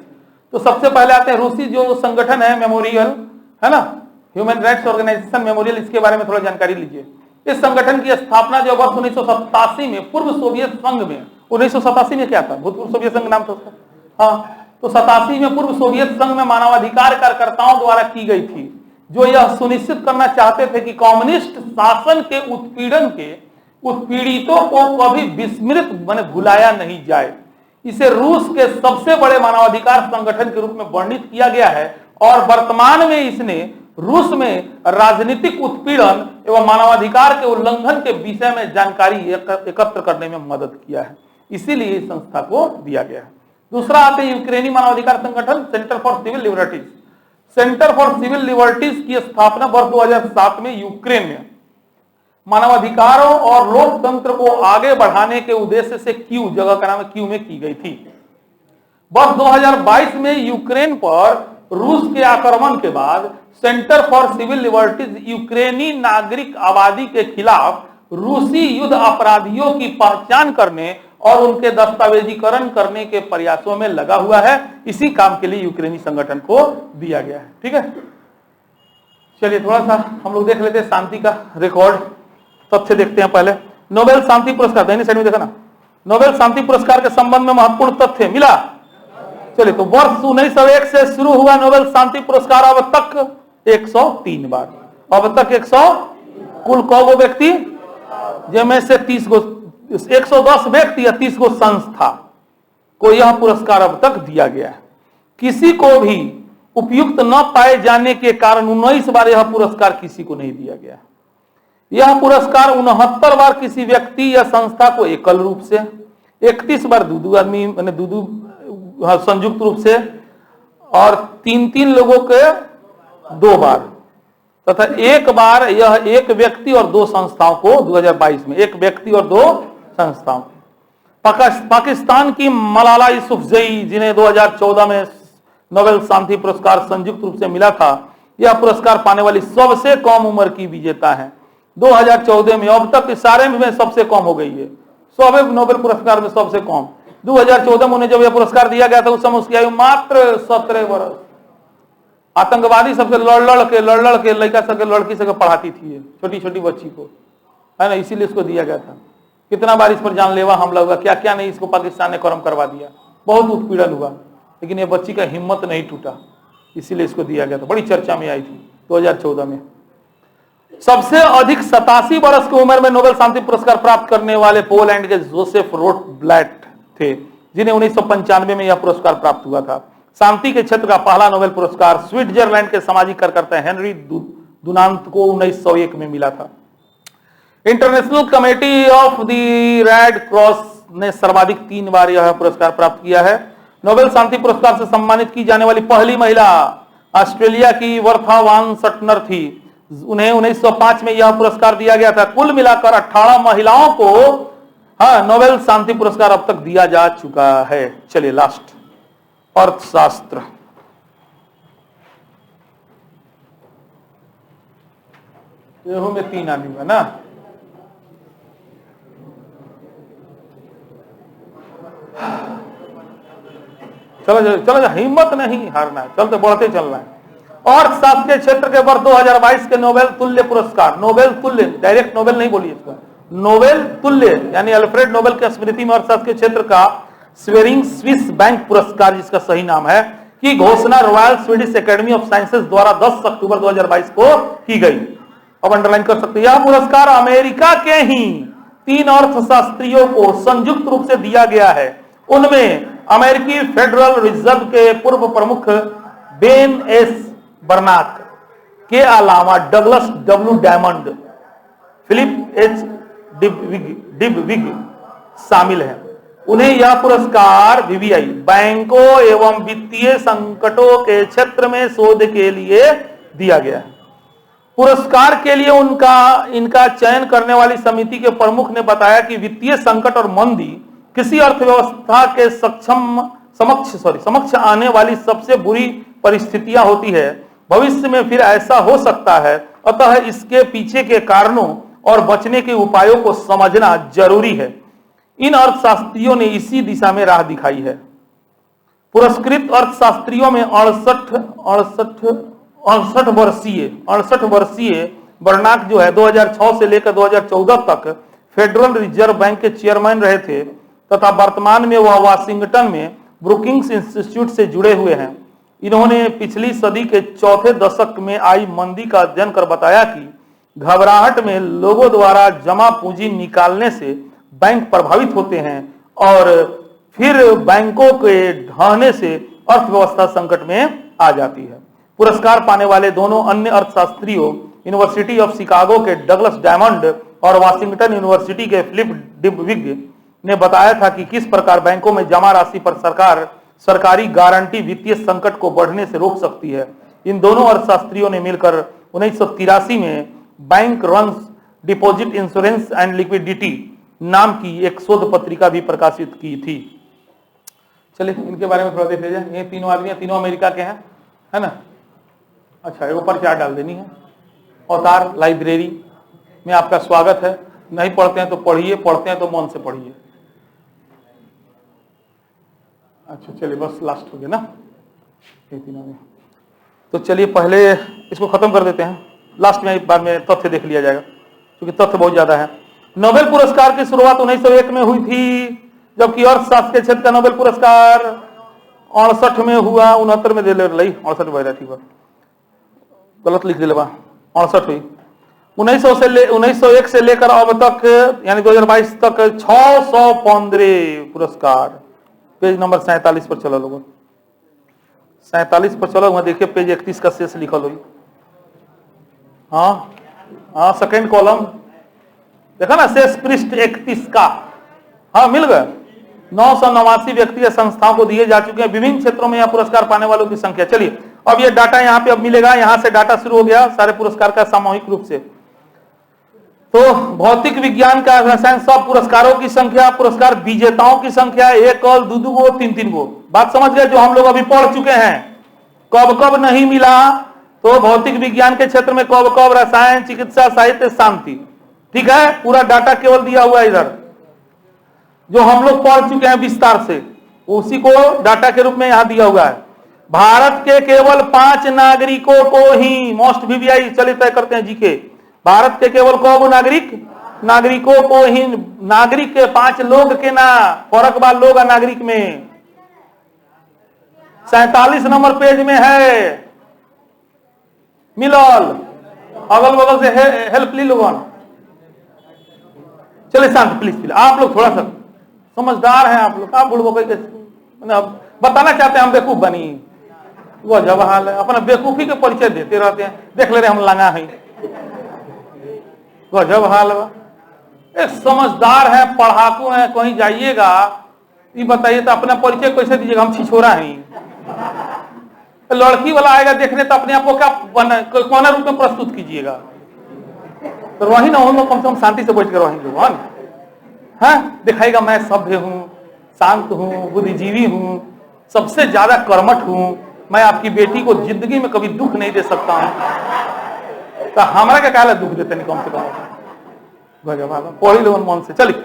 A: तो सबसे पहले आते हैं रूसी जो संगठन है मेमोरियल, है ना, ह्यूमन राइट्स ऑर्गेनाइजेशन मेमोरियल, इसके बारे में थोड़ा जानकारी लीजिए। इस संगठन की स्थापना जो वर्ष 1987 में पूर्व सोवियत संघ में, 1987 में क्या था, भूतपूर्व सोवियत संघ नाम था उसका, हाँ, तो 87 में पूर्व सोवियत संघ में मानवाधिकार कार्यकर्ताओं द्वारा की गई थी, जो यह सुनिश्चित करना चाहते थे कि कम्युनिस्ट शासन के उत्पीड़न के उत्पीड़ितों को कभी विस्मृत माने भुलाया नहीं जाए। इसे रूस के सबसे बड़े मानवाधिकार संगठन के रूप में वर्णित किया गया है और वर्तमान में इसने रूस में राजनीतिक उत्पीड़न एवं मानवाधिकार के उल्लंघन के विषय में जानकारी एकत्र करने में मदद किया है, इसीलिए इस संस्था को दिया गया है। दूसरा आते हैं यूक्रेनी मानवाधिकार संगठन Center for Civil Liberties. Center for Civil Liberties की स्थापना वर्ष 2007 में यूक्रेन में मानवाधिकारों और लोकतंत्र को आगे बढ़ाने के उद्देश्य से क्यू, जगह का नाम है क्यू, में की गई थी। वर्ष 2022 में यूक्रेन पर रूस के आक्रमण के बाद सेंटर फॉर सिविल लिबर्टीज यूक्रेनी नागरिक आबादी के खिलाफ रूसी युद्ध अपराधियों की पहचान करने और उनके दस्तावेजीकरण करने के प्रयासों में लगा हुआ है। इसी काम के लिए यूक्रेनी संगठन को दिया गया है। ठीक है, चलिए थोड़ा सा हम लोग देख लेते हैं शांति का रिकॉर्ड, तथ्य देखते हैं। पहले नोबेल शांति पुरस्कार, दाहिने साइड में देखा ना, नोबेल शांति पुरस्कार के संबंध में महत्वपूर्ण तथ्य मिला। चलिए, तो वर्ष 1901 से शुरू हुआ नोबेल शांति पुरस्कार अब तक 103 बार, अब तक 100 कुल कौ व्यक्ति, जिनमें से 30 गो 110 व्यक्ति या 30 गो संस्था को यह पुरस्कार अब तक दिया गया है। किसी को भी उपयुक्त न पाए जाने के कारण 19 बार यह पुरस्कार किसी को नहीं दिया गया। यह पुरस्कार 69 बार किसी व्यक्ति या संस्था को एकल रूप से, 31 बार दो आदमी माने दो संयुक्त रूप से, और 3 लोगों के 2 बार, तथा एक बार यह एक व्यक्ति और 2 संस्थाओं को 2022 में, एक व्यक्ति और 2 संस्थाओं। पाकिस्तान की मलाला यूसुफजई, जिन्हें 2014 में नोबेल शांति पुरस्कार संयुक्त रूप से मिला था, यह पुरस्कार पाने वाली सबसे कम उम्र की विजेता है। 2014 में, अब तक सारे में सबसे कम हो गई है, सब नोबेल पुरस्कार में सबसे कम। 2014 में उन्हें जब यह पुरस्कार दिया गया था उस समय उसकी आयु मात्र 17 वर्ष। आतंकवादी सबसे लड़ के लड़का सबके लड़की सबके पढ़ाती थी, छोटी छोटी बच्ची को, है ना, इसीलिए इसको दिया गया था। कितना बार इस पर जानलेवा हमला हुआ, क्या क्या नहीं इसको पाकिस्तान ने कर्म करवा दिया, बहुत उत्पीड़न हुआ, लेकिन ये बच्ची का हिम्मत नहीं टूटा, इसीलिए इसको दिया गया था। बड़ी चर्चा में आई थी 2014 में। सबसे अधिक 87 वर्ष की उम्र में नोबेल शांति पुरस्कार प्राप्त करने वाले पोलैंड के जोसेफ रोटब्लैट थे, जिन्हें 1995 में यह पुरस्कार प्राप्त हुआ था। शांति के क्षेत्र का पहला नोबेल पुरस्कार स्विट्जरलैंड के सामाजिक कार्यकर्ता हेनरी दुनांत को 1901 में मिला था। International committee of the red cross ने सर्वाधिक 3 बार यह पुरस्कार प्राप्त किया है। नोबेल शांति पुरस्कार से सम्मानित की जाने वाली पहली महिला ऑस्ट्रेलिया की वर्था वान सटनर थी, उन्हें 1905 में यह पुरस्कार दिया गया था। कुल मिलाकर 18 महिलाओं को नोबेल शांति पुरस्कार अब तक दिया जा चुका है। चलिए लास्ट, अर्थशास्त्र। ये में 3 आदमी है ना, चलो चलो, हिम्मत नहीं हारना है, चलते बढ़ते चलना है। अर्थशास्त्र के क्षेत्र के वर्ष 2022 के नोबेल तुल्य पुरस्कार, नोबेल तुल्य, डायरेक्ट नोबेल नहीं बोलिए इसको, नोबेल तुल्य यानी अल्फ्रेड नोबेल की स्मृति में अर्थशास्त्र के क्षेत्र का स्वेरिंग स्विस बैंक पुरस्कार, जिसका सही नाम है, की घोषणा royal Swedish academy of sciences द्वारा 10 अक्टूबर 2022 को की गई। अब अंडरलाइन कर सकते हैं, यह पुरस्कार अमेरिका के ही 3 अर्थशास्त्रियों को संयुक्त रूप से दिया गया है। उनमें अमेरिकी फेडरल रिजर्व के पूर्व प्रमुख बेन एस बर्नाक के अलावा Douglas W Diamond, Philip H Dybvig शामिल हैं। उन्हें यह पुरस्कार वीवीआई बैंकों एवं वित्तीय संकटों के क्षेत्र में शोध के लिए दिया गया है। पुरस्कार के लिए इनका चयन करने वाली समिति के प्रमुख ने बताया कि वित्तीय संकट और मंदी किसी अर्थव्यवस्था के समक्ष आने वाली सबसे बुरी परिस्थितियां होती है। भविष्य में फिर ऐसा हो सकता है, अतः इसके पीछे के कारणों और बचने के उपायों को समझना जरूरी है। इन अर्थशास्त्रियों ने इसी दिशा में राह दिखाई है। पुरस्कृत अर्थशास्त्रियों में 68 वर्षीय बर्नाक जो है 2006 से लेकर 2014 तक फेडरल रिजर्व बैंक के चेयरमैन रहे थे तथा वर्तमान में वह वाशिंगटन में ब्रुकिंग्स इंस्टीट्यूट से जुड़े हुए हैं। इन्होंने पिछली सदी के चौथे दशक में आई मंदी का अध्ययन कर बताया कि घबराहट में लोगों द्वारा जमा पूंजी निकालने से बैंक प्रभावित होते हैं और फिर बैंकों के ढहने से अर्थव्यवस्था संकट में आ जाती है। पुरस्कार पाने वाले दोनों अन्य अर्थशास्त्रियों यूनिवर्सिटी ऑफ शिकागो के डगलस डायमंड और वाशिंगटन यूनिवर्सिटी के फिलिप डिबविग ने बताया था कि किस प्रकार बैंकों में जमा राशि पर सरकारी गारंटी वित्तीय संकट को बढ़ने से रोक सकती है। इन दोनों अर्थशास्त्रियों ने मिलकर 1983 में bank runs deposit insurance and liquidity नाम की एक शोध पत्रिका भी प्रकाशित की थी। चलिए इनके बारे में थोड़ा देख लीजिए। ये तीनों आदमी तीनों अमेरिका के हैं, है ना। अच्छा, एक ऊपर चार्ट डाल देनी है। अवतार लाइब्रेरी में आपका स्वागत है। नहीं पढ़ते हैं तो पढ़िए, पढ़ते हैं तो मन से पढ़िए। अच्छा चलिए, बस लास्ट हो गया ना ये तीनों में। तो चलिए पहले इसको खत्म कर देते हैं, लास्ट में एक बार में तथ्य देख लिया जाएगा क्योंकि तथ्य बहुत ज्यादा है। नोबेल पुरस्कार की शुरुआत 1901 में हुई थी, जबकि अर्थशास्त्र के क्षेत्र का नोबेल पुरस्कार 68 में हुआ। 69 में दे ले 68 में ठीक है, गलत लिख दिले बा, 68 हुई। 1901 से लेकर अब तक यानी 2022 तक 615 पुरस्कार। पेज नंबर 47 पर चलो लोगों, 47 पर चलो, वहां देखिए पेज 31 का शेष लिखल हुई। हाँ सेकेंड कॉलम देखा ना, शेष पृष्ठ 31 का। हाँ मिल गए। 989 व्यक्ति या संस्थाओं को दिए जा चुके हैं। विभिन्न क्षेत्रों में यह पुरस्कार पाने वालों की संख्या। चलिए अब ये डाटा यहाँ पे अब मिलेगा, यहां से डाटा शुरू हो गया सारे पुरस्कार का सामूहिक रूप से। तो भौतिक विज्ञान का, रसायन, सब पुरस्कारों की संख्या, पुरस्कार विजेताओं की संख्या 1 और 2 गो 3 गो। बात समझ गए, जो हम लोग अभी पढ़ चुके हैं। कब कब नहीं मिला, तो भौतिक विज्ञान के क्षेत्र में कब कब, रसायन, चिकित्सा, साहित्य, शांति। ठीक है, पूरा डाटा केवल दिया हुआ है इधर, जो हम लोग पढ़ चुके हैं विस्तार से, उसी को डाटा के रूप में यहां दिया हुआ है। भारत के केवल 5 नागरिकों को ही मोस्ट वीवीआई, चलिए तय करते हैं जीके। भारत के केवल कौन नागरिकों को ही, नागरिक के 5 लोग के ना, फर्क बा लोग और नागरिक में। 47 नंबर पेज में है मिलल, अगल बगल से हेल्प ली लोगों। चलिए शांत प्लीज, आप लोग थोड़ा सा समझदार हैं आप लोग। आप बुढ़बो बताना चाहते हैं हम बेवकूफ बनी, वो जब हाल है अपना बेवकूफी के परिचय देते रहते हैं। देख ले रहे हम लंगा हैं, वो जब हाल बा। एक समझदार है, पढ़ाकू है, कहीं जाइएगा ये बताइए तो अपना परिचय कैसे दीजिएगा, हम छिछोरा हैं। लड़की वाला आएगा देखने तो अपने आप को क्या कौन रूप में प्रस्तुत कीजिएगा, तो वही ना, हम कम से कम शांति से बैठ कर रहेंगे लोग। हाँ दिखाएगा मैं सभ्य हूं, शांत हूं, बुद्धिजीवी हूं, सबसे ज्यादा कर्मठ हूं, मैं आपकी बेटी को जिंदगी में कभी दुख नहीं दे सकता हूं। तो हमारा क्या कहला दुख देते नहीं, कम से कम पढ़ी लो मन से। चलिए,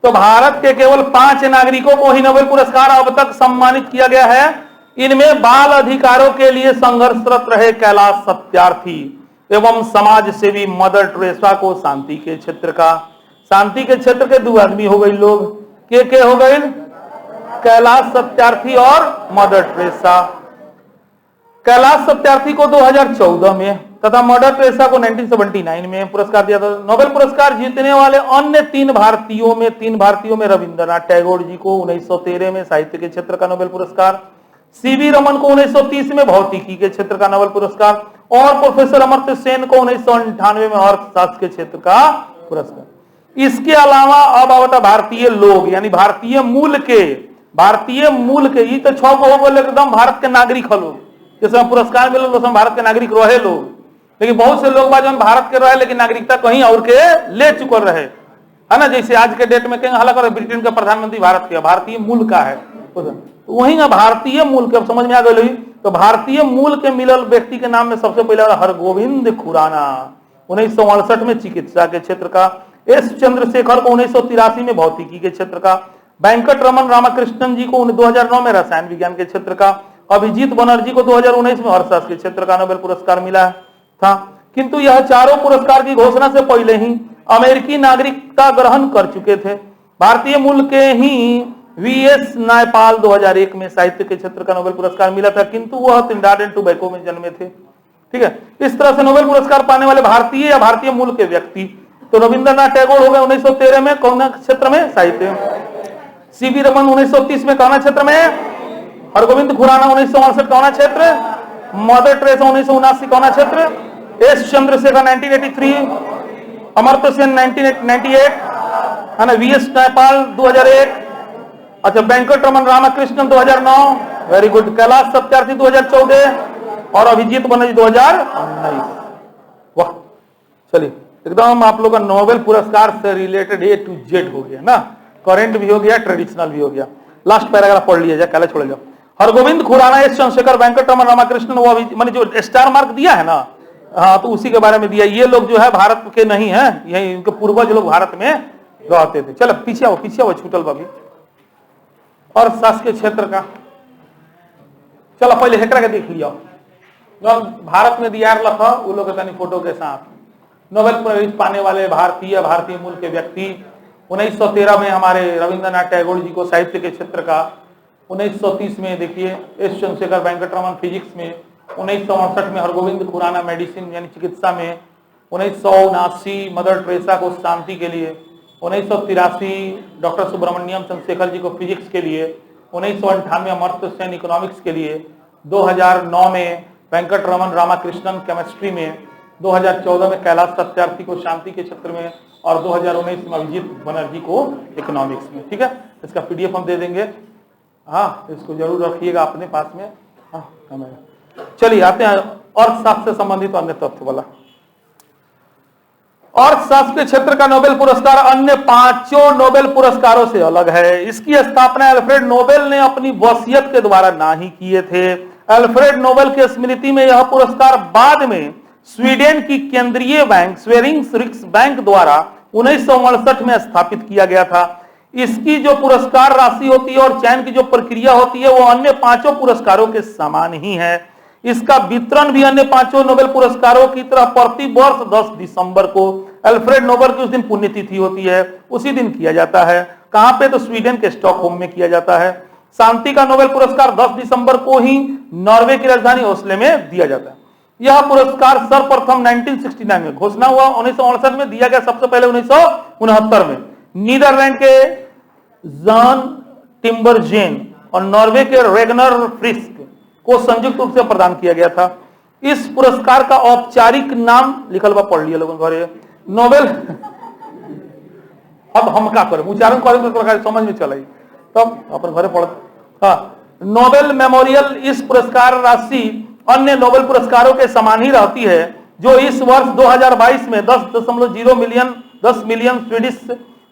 A: तो भारत के केवल 5 नागरिकों को ही नोबेल पुरस्कार अब तक सम्मानित किया गया है। इनमें बाल अधिकारों के लिए संघर्षरत रहे कैलाश सत्यार्थी एवं समाज सेवी मदर टेरेसा को शांति के क्षेत्र का, शांति के क्षेत्र के 2 आदमी हो गए लोग, के हो गए? कैलाश सत्यार्थी और मदर टेरेसा। कैलाश सत्यार्थी को 2014 में तथा मदर टेरेसा को 1979 में पुरस्कार दिया था। नोबेल पुरस्कार जीतने वाले अन्य 3 भारतीयों में रविंद्रनाथ टैगोर जी को 1913 में साहित्य के क्षेत्र का नोबेल पुरस्कार, सीवी रमन को 1930 में भौतिकी के क्षेत्र का नोबेल पुरस्कार और प्रोफेसर अमर्त्य सेन को 1998 में अर्थशास्त्र के क्षेत्र का पुरस्कार। इसके अलावा अब भारतीय लोग यानी भारतीय मूल के ये तो 6 को हो गए एकदम भारत के नागरिक हो लोग, जिसमें पुरस्कार मिले उसमें भारत के नागरिक रहे लोग, लेकिन बहुत से लोग जो भारत के रहे लेकिन नागरिकता कहीं और के ले चुके रहे, है ना। जैसे आज के डेट में कहेंगे हालांकि ब्रिटेन का प्रधानमंत्री भारत के भारतीय मूल का है, तो वही ना भारतीय मूल के, अब समझ में आ गई। तो भारतीय मूल के मिलल व्यक्ति के नाम में सबसे पहले हरगोविंद खुराना 1968 में चिकित्सा के क्षेत्र का, एस चंद्रशेखर को 1983 में भौतिकी के क्षेत्र का, वेंकट रमन रामकृष्णन जी को 2009 में रसायन विज्ञान के क्षेत्र का, अभिजीत बनर्जी को 2019 में अर्थशास्त्र के क्षेत्र का नोबेल पुरस्कार मिला था। किंतु यह चारों पुरस्कार की घोषणा से पहले ही अमेरिकी नागरिकता ग्रहण कर चुके थे। भारतीय मूल के ही वीएस नायपाल 2001 में साहित्य के क्षेत्र का नोबेल पुरस्कार मिला था, किंतु वह त्रिनिदाद एंड टोबैगो में जन्मे थे। ठीक है, इस तरह से नोबेल पुरस्कार पाने वाले भारतीय या भारतीय मूल के व्यक्ति तो रविंद्रनाथ टैगोर हो गए 1913 में कौन क्षेत्र में? साहित्य। सीवी रमन 1930 में कौन क्षेत्र में? हरगोविंद खुराना 1968 कौन क्षेत्र? मदर टेरेसा 1979 कौन क्षेत्र? एस चंद्रशेखर 1983, अमर्त्य सेन 1998, है ना, वीएस नायपाल 2001, अच्छा वेंकट रमन रामकृष्णन 2009, वेरी गुड, कैलाश सत्यार्थी 2014 और अभिजीत बनर्जी 2019। वाह, चलिए एकदम आप लोग का नोबेल पुरस्कार से रिलेटेड A to Z हो गया ना, करेंट भी हो गया, ट्रेडिशनल भी हो गया। लास्ट पैराग्राफ पढ़ लिया जाए, पहले छोड़ जाओ। हरगोविंद खुराना, एस चंद्रशेखर, वेंकट रमन रामकृष्णन, वो मैंने जो स्टार मार्क दिया है ना, हाँ, तो उसी के बारे में दिया। ये लोग जो है भारत के नहीं है, यही इनके पूर्वज लोग भारत में रहते थे। चलो पीछे आओ छूटल बाबी और शास्त्र के क्षेत्र का। चलो पहले हेकरा के देख लिया, भारत में दिया लखा वो लोग फोटो के साथ नोबेल प्राइज पाने वाले भारतीय मूल के व्यक्ति। 1913 में हमारे रविंद्रनाथ टैगोर जी को साहित्य के क्षेत्र का, 1930 में देखिए एस चंद्रशेखर वेंकट रमन फिजिक्स में, 1968 में हरगोविंद खुराना मेडिसिन यानी चिकित्सा में, 1979 मदर टेरेसा को शांति के लिए, 1983 डॉक्टर सुब्रमण्यम चंद्रशेखर जी को फिजिक्स के लिए, 1998 अमर्त्य सेन इकोनॉमिक्स के लिए, 2009 में वेंकट रमन रामकृष्णन केमिस्ट्री में, 2014 में कैलाश सत्यार्थी को शांति के क्षेत्र में और 2019 में अभिजीत बनर्जी को इकोनॉमिक्स में। ठीक है, इसका पीडीएफ हम दे देंगे, हाँ इसको जरूर रखिएगा अपने पास में। हाँ, चलिए आते हैं अर्थशास्त्र से संबंधित अन्य तथ्य वाला। अर्थशास्त्र के क्षेत्र का नोबेल पुरस्कार अन्य 5 नोबेल पुरस्कारों से अलग है। इसकी स्थापना अल्फ्रेड नोबेल ने अपनी वसीयत के द्वारा ना ही किए थे। अल्फ्रेड नोबेल की स्मृति में यह पुरस्कार बाद में स्वीडन की केंद्रीय बैंक स्वेरिंग्स रिक्स बैंक द्वारा 1968 में स्थापित किया गया था। इसकी जो पुरस्कार राशि होती है और चयन की जो प्रक्रिया होती है वो अन्य 5 पुरस्कारों के समान ही है। इसका वितरण भी अन्य 5 नोबेल पुरस्कारों की तरह प्रति वर्ष 10 दिसंबर को अल्फ्रेड नोबेल की उस दिन पुण्यतिथि होती है, उसी दिन किया जाता है। कहां पे? तो स्वीडन के स्टॉकहोम में किया जाता है। शांति का नोबेल पुरस्कार 10 दिसंबर को ही नॉर्वे की राजधानी ओस्लो में दिया जाता है। यह पुरस्कार सर्वप्रथम 1969 में घोषणा हुआ, 1968 में दिया गया सबसे पहले 1969 में नीदरलैंड के जॉन टिम्बरजेन और नॉर्वे के रेगनर फ्रिस्क को संयुक्त रूप से प्रदान किया गया था। इस पुरस्कार का औपचारिक नाम लिखल बा, पढ़ लिया लोगों घरे, नोबेल अब हम क्या करें, उच्चारण करें समझ में चला तब अपन घरे पढ़। हाँ, नोबेल मेमोरियल इस पुरस्कार राशि अन्य नोबेल पुरस्कारों के समान ही रहती है, जो इस वर्ष 2022 में 10 मिलियन स्वीडिश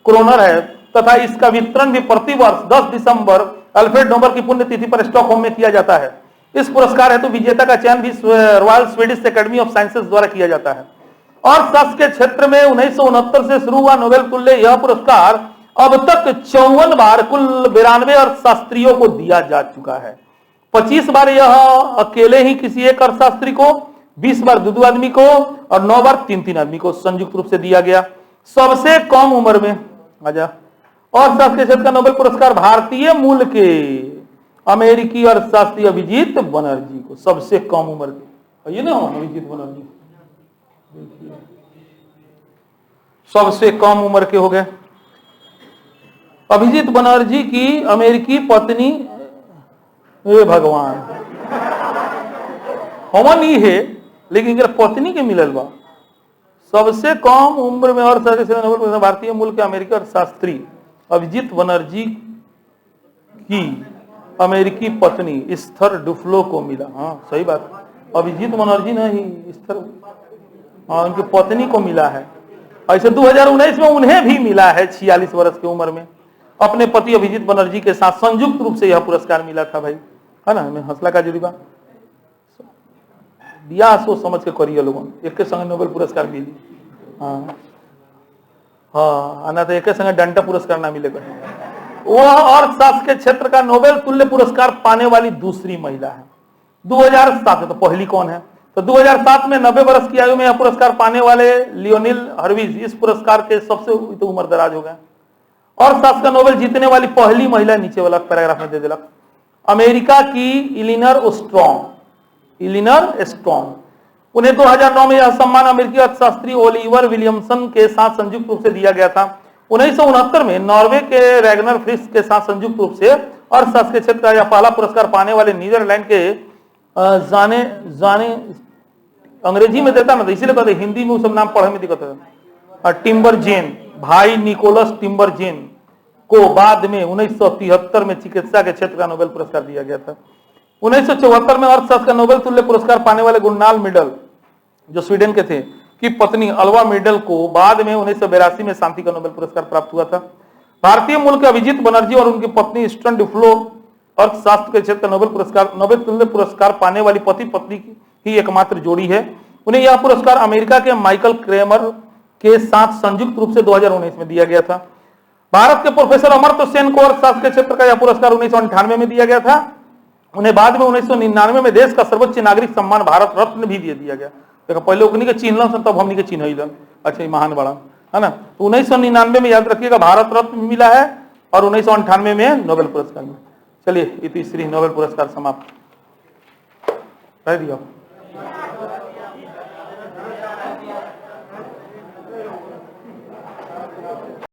A: क्रोनर है तथा इसका वितरण भी प्रति वर्ष 10 दिसंबर अल्फ्रेड नोबेल की पुण्यतिथि पर स्टॉकहोम में किया जाता है। इस पुरस्कार हेतु विजेता का चयन भी royal Swedish academy of sciences द्वारा किया जाता है। और शास्त्र के क्षेत्र में 1969 से शुरू हुआ नोबेल तुल्य यह पुरस्कार अब तक 54 बार कुल 92 अर्थशास्त्रियों को दिया जा चुका है। 25 बार यह अकेले ही किसी एक अर्थशास्त्री को, 20 बार दो आदमी को और 9 बार 3 आदमी को संयुक्त रूप से दिया गया। सबसे कम उम्र में आजा अर्थशास्त्र के क्षेत्र का नोबेल पुरस्कार भारतीय मूल के अमेरिकी अर्थशास्त्री अभिजीत बनर्जी को, सबसे कम उम्र के, ये ना अभिजीत बनर्जी देखिए सबसे कम उम्र के हो गए। अभिजीत बनर्जी की अमेरिकी पत्नी, हे भगवान, हमन ही है लेकिन इनके पत्नी के मिलल बा। सबसे कम उम्र में अर्थशास्त्री भारतीय मूल के अमेरिकी अर्थशास्त्री अभिजीत बनर्जी की अमेरिकी पत्नी इस्थर डुफ्लो को मिला। हाँ सही बात, अभिजीत बनर्जी नहीं इस्थर, हाँ उनकी पत्नी को मिला है। ऐसे 2019 में उन्हें भी मिला है 46 वर्ष की उम्र में। अपने पति अभिजीत बनर्जी के साथ संयुक्त रूप से यह पुरस्कार मिला था भाई, है ना। हमें हौसला का जुड़ीबा दिया, सोच समझ के करिए लोगों, एक के संग नोबेल पुरस्कार मिली। हाँ हाँ, ना तो एक संग डंटा पुरस्कार ना मिलेगा। वह अर्थशास्त्र के क्षेत्र का नोबेल तुल्य पुरस्कार पाने वाली दूसरी महिला है। 2007 में, तो पहली कौन है, तो 2007 में 90 वर्ष की आयु में यह पुरस्कार पाने वाले लियोनिल हर्विज इस पुरस्कार के सबसे उम्र दराज हो गए। अर्थशास्त्र का नोबेल जीतने वाली पहली महिला, नीचे वाला पैराग्राफ में दे दिलक, अमेरिका की इलिनर स्ट्रॉन्ग। उन्हें 2009 में यह सम्मान अमेरिकी अर्थशास्त्री ओलिवर विलियमसन के साथ संयुक्त रूप से दिया गया था। 1969 में नॉर्वे के रैगनर फ्रिस के साथ संयुक्त रूप से अर्थशास्त्र के क्षेत्र का यह पहला पुरस्कार पाने वाले नीदरलैंड के जाने अंग्रेजी में देता ना, तो इसीलिए कहते हिंदी में सब नाम पढ़े में दिक्कत है। टिम्बरजेन, भाई निकोलस टिम्बरजेन को बाद में 1973 में चिकित्सा के क्षेत्र का नोबेल पुरस्कार दिया गया था। 1974 में अर्थशास्त्र का नोबेल तुल्य पुरस्कार पाने वाले गुन्नाल मिडल, जो स्वीडन के थे, की पत्नी अल्वा मिडल को बाद में 1982 में शांति का नोबेल पुरस्कार प्राप्त हुआ था। भारतीय मूल के अभिजीत बनर्जी और उनकी पत्नी स्टन डुफ्लो अर्थशास्त्र के क्षेत्र का नोबेल तुल्य पुरस्कार पाने वाली पति पत्नी की एकमात्र जोड़ी है। उन्हें यह पुरस्कार अमेरिका के माइकल क्रेमर के साथ संयुक्त रूप से 2019 में दिया गया था। भारत के प्रोफेसर अमर्त्य सेन को अर्थशास्त्र के क्षेत्र का यह पुरस्कार 1998 में दिया गया था। उन्हें बाद में 1999 में देश का सर्वोच्च नागरिक सम्मान भारत रत्न भी दे दिया गया। देखो पहले उन्हीं के चिन्हलन, तब हमनी के चिन्हलन। अच्छा ये महान बड़ा है ना। तो 1999 में याद रखिएगा भारत रत्न मिला है और 1998 में नोबेल पुरस्कार मिला। चलिए इति श्री नोबेल पुरस्कार समाप्त कर दिया।